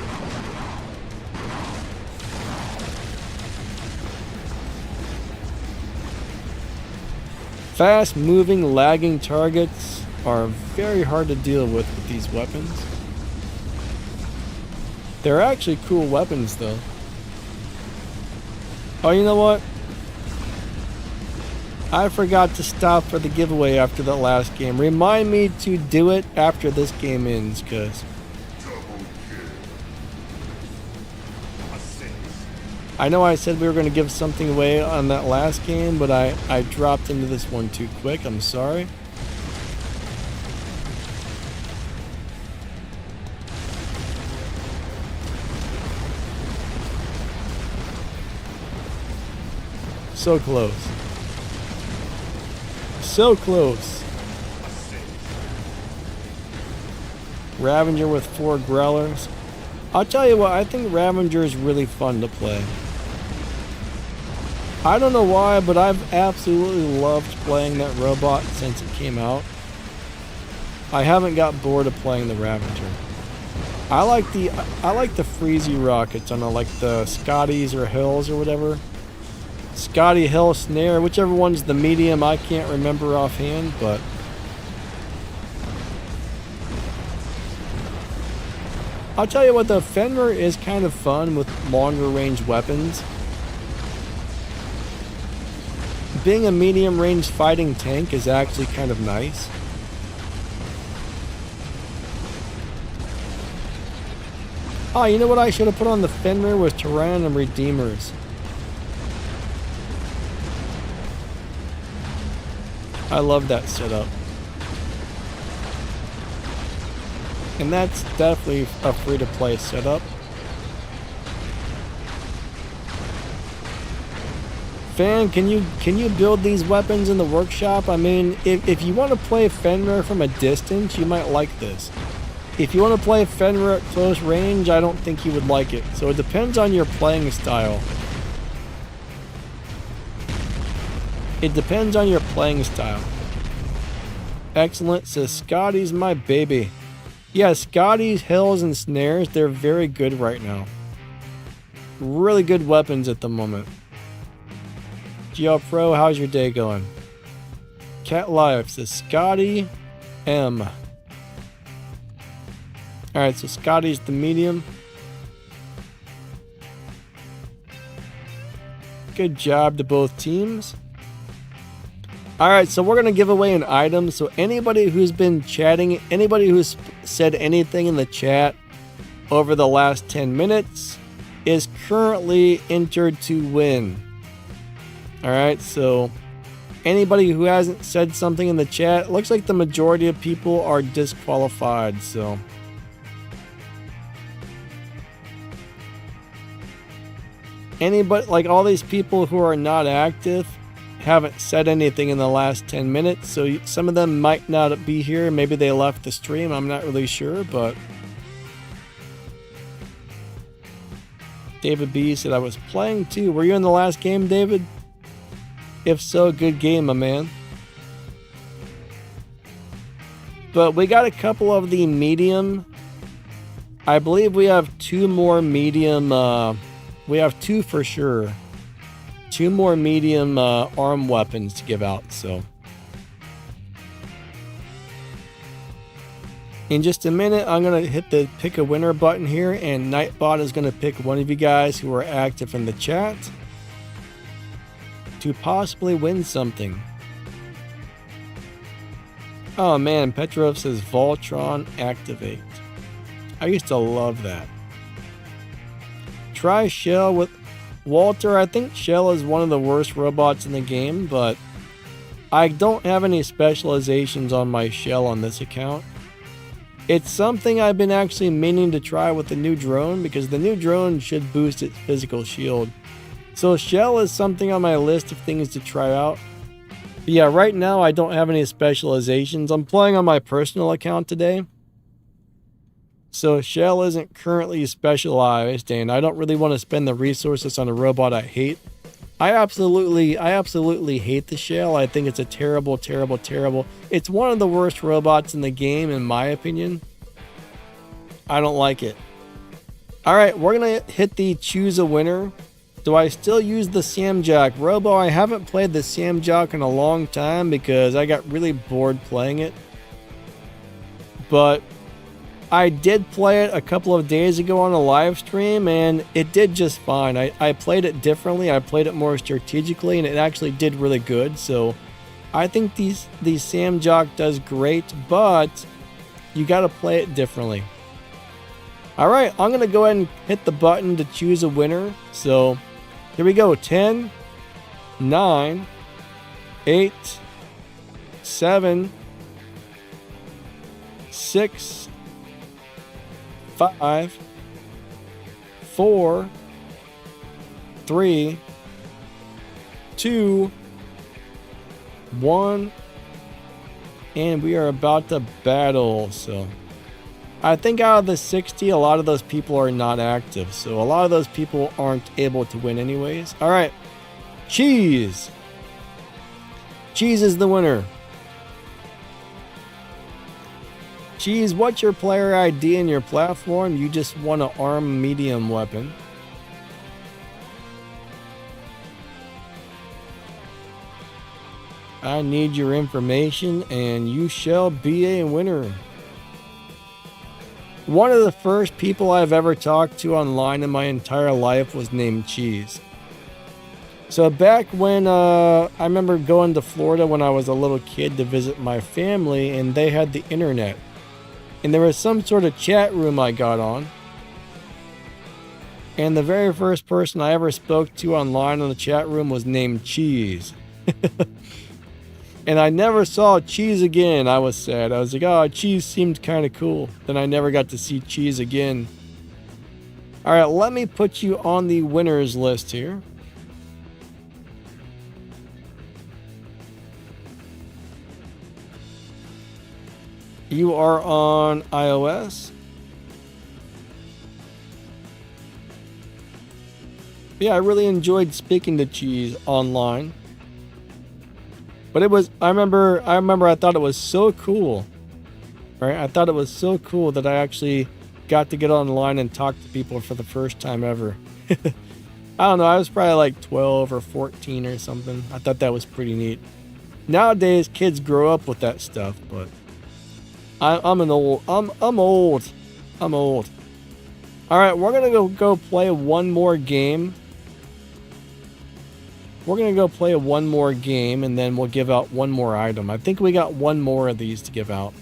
Fast-moving, lagging targets are very hard to deal with these weapons. They're actually cool weapons, though. Oh, you know what? I forgot to stop for the giveaway after that last game. Remind me to do it after this game ends, because I know I said we were going to give something away on that last game, but I dropped into this one too quick. I'm sorry. So close. So close. Ravager with 4 Growlers. I'll tell you what, I think Ravager is really fun to play. I don't know why, but I've absolutely loved playing that robot since it came out. I haven't got bored of playing the Ravager. I like the Freezy rockets on like the Scotties or Hills or whatever. Scotty Hill Snare, whichever one's the medium, I can't remember offhand, but I'll tell you what, the Fenrir is kind of fun with longer range weapons. Being a medium range fighting tank is actually kind of nice. Oh, you know what I should have put on the Fenrir was Tyrannom Redeemers. I love that setup. And that's definitely a free-to-play setup. Fan, can you build these weapons in the workshop? I mean, if you want to play Fenrir from a distance, you might like this. If you want to play Fenrir at close range, I don't think you would like it. So it depends on your playing style. It depends on your playing style. Excellent, says Scotty's my baby. Yeah, Scotty's, Hills, and Snares, they're very good right now. Really good weapons at the moment. GL Pro, how's your day going? Cat Life says Scotty M. Alright, so Scotty's the medium. Good job to both teams. Alright, so we're going to give away an item. So anybody who's been chatting, anybody who's said anything in the chat over the last 10 minutes, is currently entered to win. Alright, so anybody who hasn't said something in the chat, it looks like the majority of people are disqualified, so anybody, like all these people who are not active, haven't said anything in the last 10 minutes, so some of them might not be here. Maybe they left the stream, I'm not really sure, but David B said I was playing too. Were you in the last game, David? If so, good game, my man. But we got a couple of the medium. I believe we have 2 more medium. We have 2 for sure. 2 more medium arm weapons to give out. So in just a minute, I'm gonna hit the pick a winner button here, and Nightbot is gonna pick one of you guys who are active in the chat to possibly win something. Oh man, Petrov says Voltron activate. I used to love that. Try Shell with Walter. I think Shell is one of the worst robots in the game, but I don't have any specializations on my Shell on this account. It's something I've been actually meaning to try with the new drone, because the new drone should boost its physical shield. So Shell is something on my list of things to try out. But yeah, right now I don't have any specializations. I'm playing on my personal account today, so Shell isn't currently specialized, and I don't really want to spend the resources on a robot I hate. I absolutely hate the Shell. I think it's a terrible. It's one of the worst robots in the game, in my opinion. I don't like it. Alright, we're going to hit the choose a winner. Do I still use the Samjack? Robo, I haven't played the Samjack in a long time because I got really bored playing it. But I did play it a couple of days ago on a live stream, and it did just fine. I played it differently. I played it more strategically, and it actually did really good. So I think the Samjack does great, but you got to play it differently. All right, I'm going to go ahead and hit the button to choose a winner. So here we go. 10, 9, 8, 7, 6, 5, 4, 3, 2, 1, and we are about to battle. So I think out of the 60, a lot of those people are not active, so a lot of those people aren't able to win anyways. All right, Cheese is the winner. Cheese, what's your player ID and your platform? You just want an arm medium weapon. I need your information and you shall be a winner. One of the first people I've ever talked to online in my entire life was named Cheese. So back when I remember going to Florida when I was a little kid to visit my family, and they had the internet. And there was some sort of chat room I got on. And the very first person I ever spoke to online in the chat room was named Cheese. And I never saw Cheese again. I was sad. I was like, oh, Cheese seemed kind of cool. Then I never got to see Cheese again. Alright, let me put you on the winners list here. You are on iOS. Yeah, I really enjoyed speaking to Cheese online. But it was, I remember I thought it was so cool. Right? I thought it was so cool that I actually got to get online and talk to people for the first time ever. I don't know, I was probably like 12 or 14 or something. I thought that was pretty neat. Nowadays, kids grow up with that stuff, but I'm old. All right, we're gonna go play one more game. We're gonna go play one more game, and then we'll give out one more item. I think we got one more of these to give out.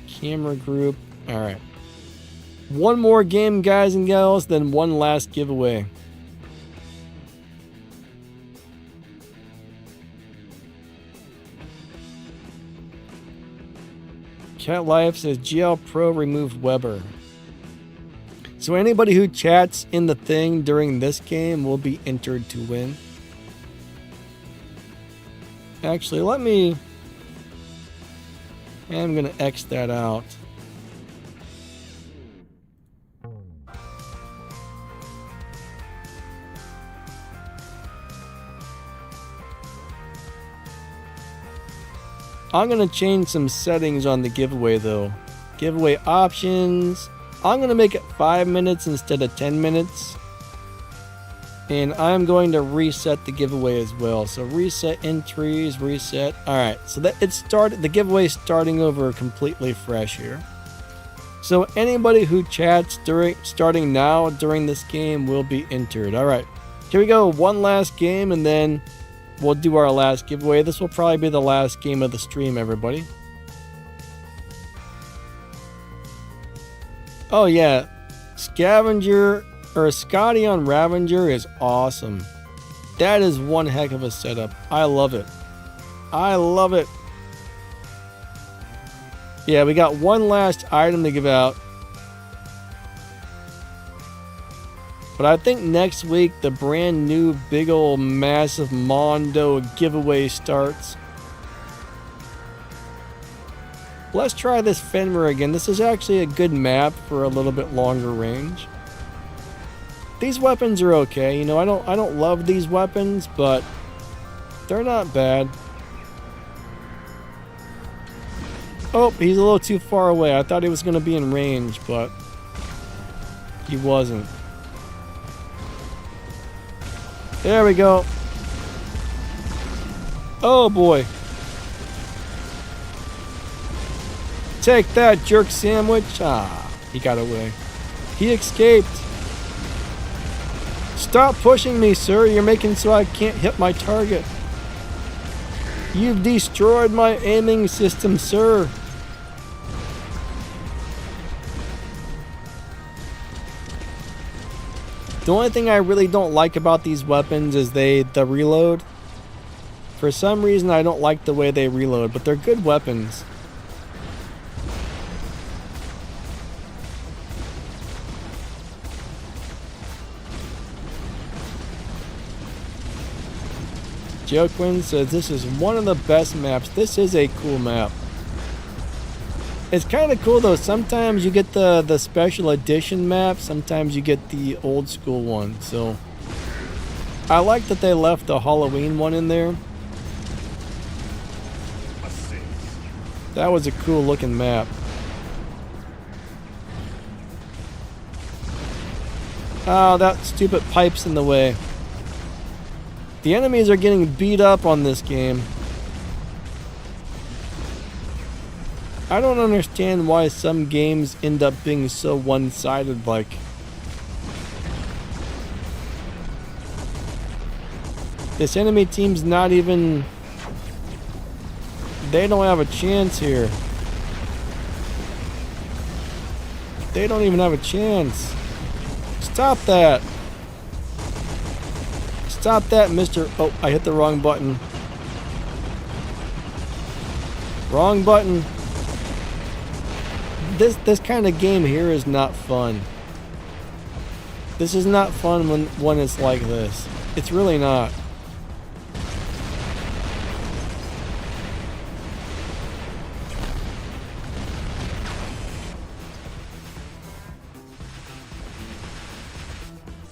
Camera group. All right. One more game, guys and gals, then one last giveaway. Cat Life says GL Pro removed Weber. So anybody who chats in the thing during this game will be entered to win. Actually, I'm gonna X that out. I'm gonna change some settings on the giveaway though. Giveaway options. I'm gonna make it 5 minutes instead of 10 minutes. And I'm going to reset the giveaway as well. So reset entries, reset. Alright, so that the giveaway is starting over completely fresh here. So anybody who chats starting now during this game will be entered. Alright, here we go. One last game and then we'll do our last giveaway. This will probably be the last game of the stream, everybody. Oh yeah, Scavenger or Scotty on Ravager is awesome. That is one heck of a setup. I love it. I love it. Yeah, we got one last item to give out. But I think next week the brand new big old massive Mondo giveaway starts. Let's try this Fenrir again. This is actually a good map for a little bit longer range. These weapons are okay. You know, I don't love these weapons, but they're not bad. Oh, he's a little too far away. I thought he was going to be in range, but he wasn't. There we go. Oh boy. Take that, jerk sandwich. Ah, he got away. He escaped. Stop pushing me, sir. You're making so I can't hit my target. You've destroyed my aiming system, sir. The only thing I really don't like about these weapons is the reload. For some reason, I don't like the way they reload, but they're good weapons. Joe Quinn says this is one of the best maps. This is a cool map. It's kind of cool though. Sometimes you get the special edition map. Sometimes you get the old school one. So I like that they left the Halloween one in there. That was a cool looking map. Oh, that stupid pipe's in the way. The enemies are getting beat up on this game. I don't understand why some games end up being so one-sided like. This enemy team's not even... They don't have a chance here. They don't even have a chance. Stop that. Stop that, mister. Oh, I hit the wrong button. Wrong button. This kind of game here is not fun. This is not fun when it's like this. It's really not.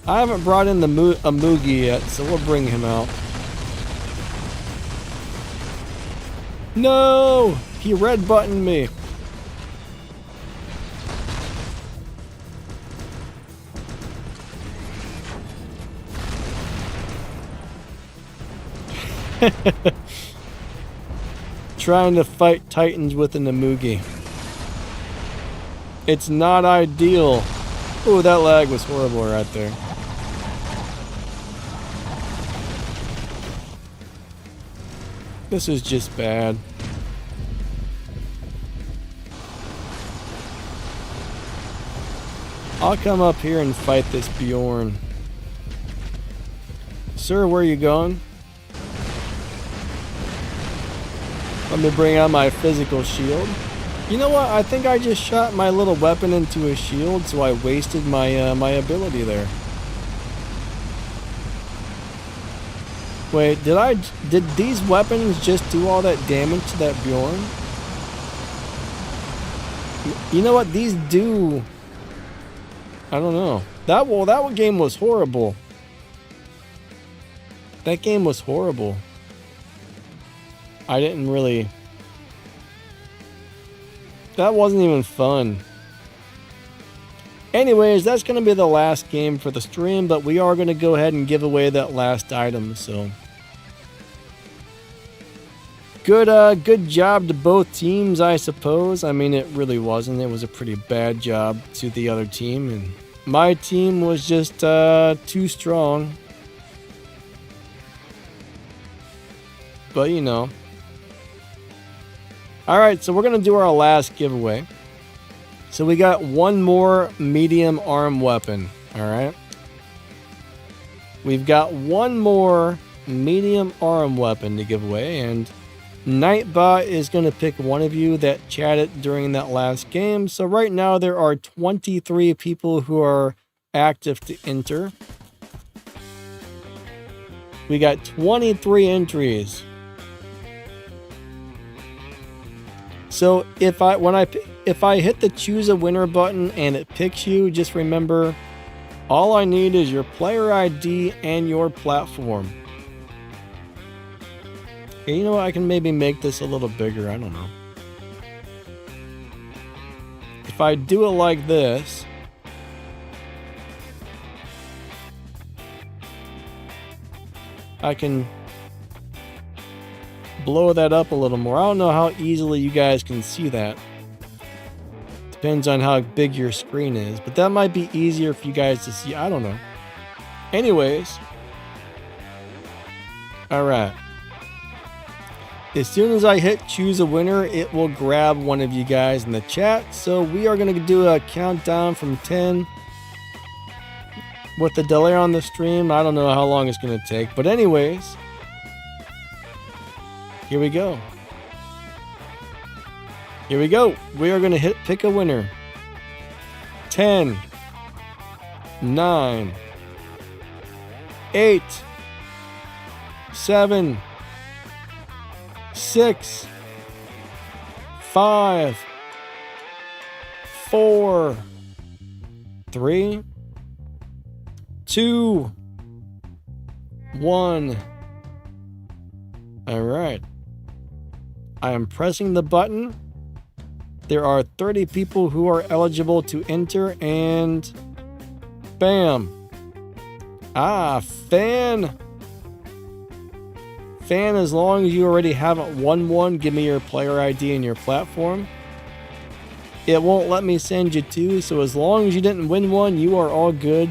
I haven't brought in the Mugi yet, so we'll bring him out. No! He red buttoned me. Trying to fight Titans with an Amugi. It's not ideal. Oh, that lag was horrible right there. This is just bad. I'll come up here and fight this Bjorn. Sir, where are you going? Let me bring out my physical shield. You know what? I think I just shot my little weapon into a shield, so I wasted my my ability there. Wait, did these weapons just do all that damage to that Bjorn? You know what? These do. I don't know. That game was horrible. That game was horrible. I didn't really. That wasn't even fun. Anyways, that's going to be the last game for the stream, but we are going to go ahead and give away that last item, so. Good job to both teams, I suppose. I mean, it really wasn't. It was a pretty bad job to the other team, and my team was just too strong. But, you know. Alright, so we're going to do our last giveaway. So we got one more medium arm weapon. Alright. We've got one more medium arm weapon to give away, and Nightbot is going to pick one of you that chatted during that last game. So right now there are 23 people who are active to enter. We got 23 entries. So if I hit the choose a winner button and it picks you, just remember all I need is your player ID and your platform. Okay, you know what? I can maybe make this a little bigger. I don't know. If I do it like this, I can blow that up a little more. I don't know how easily you guys can see that. Depends on how big your screen is, but that might be easier for you guys to see. I don't know. Anyways. Alright. As soon as I hit choose a winner, it will grab one of you guys in the chat. So we are going to do a countdown from 10. With the delay on the stream, I don't know how long it's going to take. But anyways, here we go. Here we go. We are going to pick a winner. 10, 9, 8, 7, 6, 5, 4, 3, 2, 1. All right. I am pressing the button. There are 30 people who are eligible to enter, and bam. Ah, fan. Fan, as long as you already haven't won one, give me your player ID and your platform. It won't let me send you two, so as long as you didn't win one, you are all good.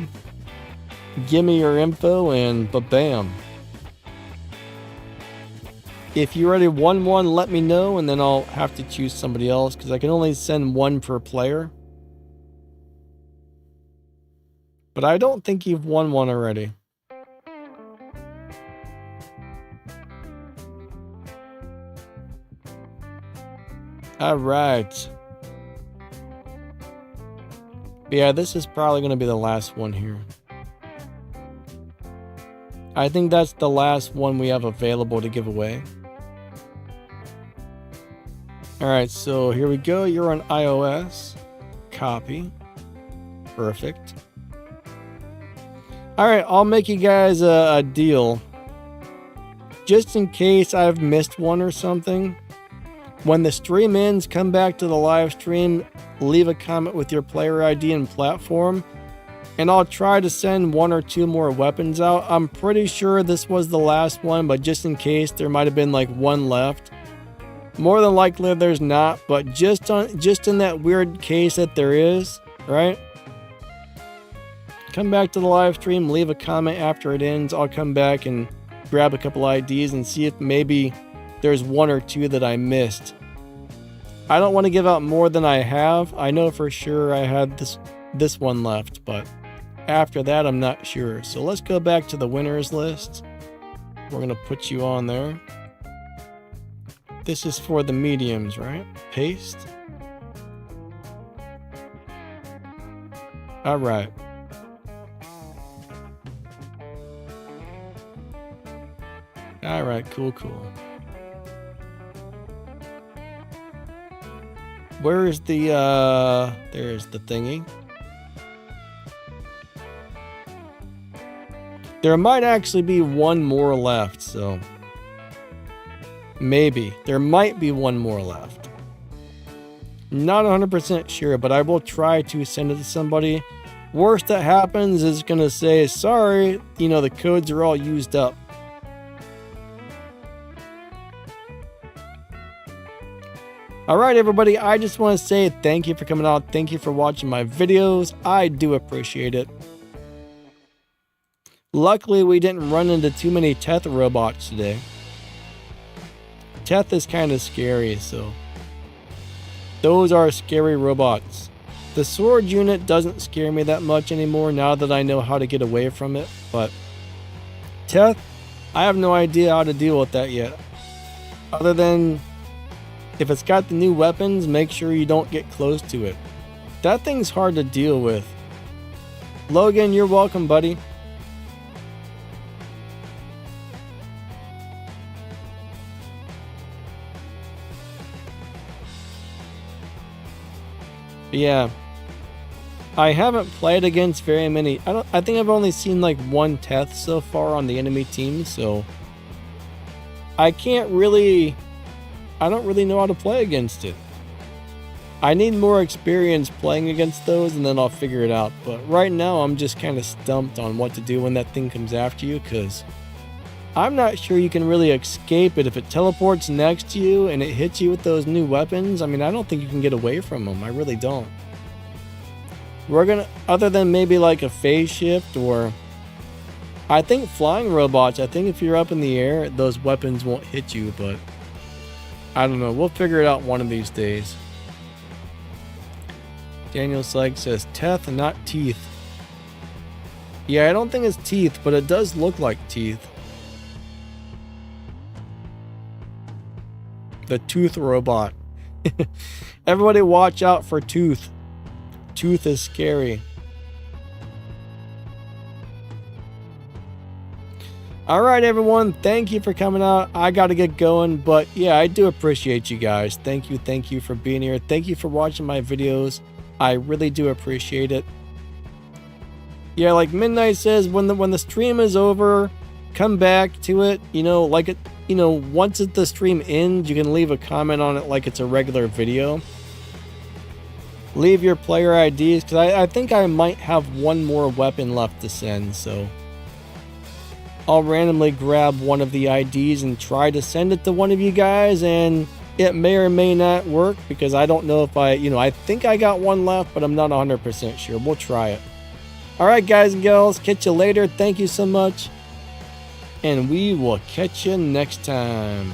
Give me your info and ba-bam. If you already won one, let me know, and then I'll have to choose somebody else, because I can only send one per player. But I don't think you've won one already. Alright. Yeah, this is probably going to be the last one here. I think that's the last one we have available to give away. Alright, so here we go. You're on iOS. Copy. Perfect. Alright, I'll make you guys a deal. Just in case I've missed one or something. When the stream ends, come back to the live stream, leave a comment with your player ID and platform, and I'll try to send one or two more weapons out. I'm pretty sure this was the last one, but just in case, there might have been like one left. More than likely there's not, but just in that weird case that there is, right? Come back to the live stream, leave a comment after it ends. I'll come back and grab a couple IDs and see if maybe there's one or two that I missed. I don't want to give out more than I have. I know for sure I had this one left, but after that, I'm not sure. So let's go back to the winners list. We're going to put you on there. This is for the mediums, right? Paste. All right. All right, cool. Where is the, there's the thingy. There might actually be one more left, so maybe. There might be one more left. Not 100% sure, but I will try to send it to somebody. Worst that happens is going to say, sorry, you know, the codes are all used up. Alright everybody, I just want to say thank you for coming out. Thank you for watching my videos. I do appreciate it. Luckily, we didn't run into too many Teth robots today. Teth is kind of scary, so those are scary robots. The sword unit doesn't scare me that much anymore now that I know how to get away from it, but Teth, I have no idea how to deal with that yet. Other than, if it's got the new weapons, make sure you don't get close to it. That thing's hard to deal with. Logan, you're welcome, buddy. Yeah, I haven't played against very many. I think I've only seen like one Teth so far on the enemy team, so I don't really know how to play against it. I need more experience playing against those and then I'll figure it out. But right now I'm just kind of stumped on what to do when that thing comes after you, because I'm not sure you can really escape it if it teleports next to you and it hits you with those new weapons. I mean, I don't think you can get away from them. I really don't. We're gonna, other than maybe like a phase shift, or I think flying robots, I think if you're up in the air, those weapons won't hit you, but I don't know. We'll figure it out one of these days. Daniel Slag says Teth and not teeth. Yeah, I don't think it's teeth, but it does look like teeth. The Tooth robot. Everybody watch out for Tooth. Tooth is scary. Alright everyone, thank you for coming out. I gotta get going, but yeah, I do appreciate you guys. Thank you for being here. Thank you for watching my videos. I really do appreciate it. Yeah, like Midnight says, when the stream is over, come back to it. You know, like it. You know, once the stream ends, you can leave a comment on it like it's a regular video. Leave your player IDs, because I think I might have one more weapon left to send, so I'll randomly grab one of the IDs and try to send it to one of you guys, and it may or may not work, because I don't know if I think I got one left, but I'm not 100% sure. We'll try it. Alright guys and girls, catch you later. Thank you so much. And we will catch you next time.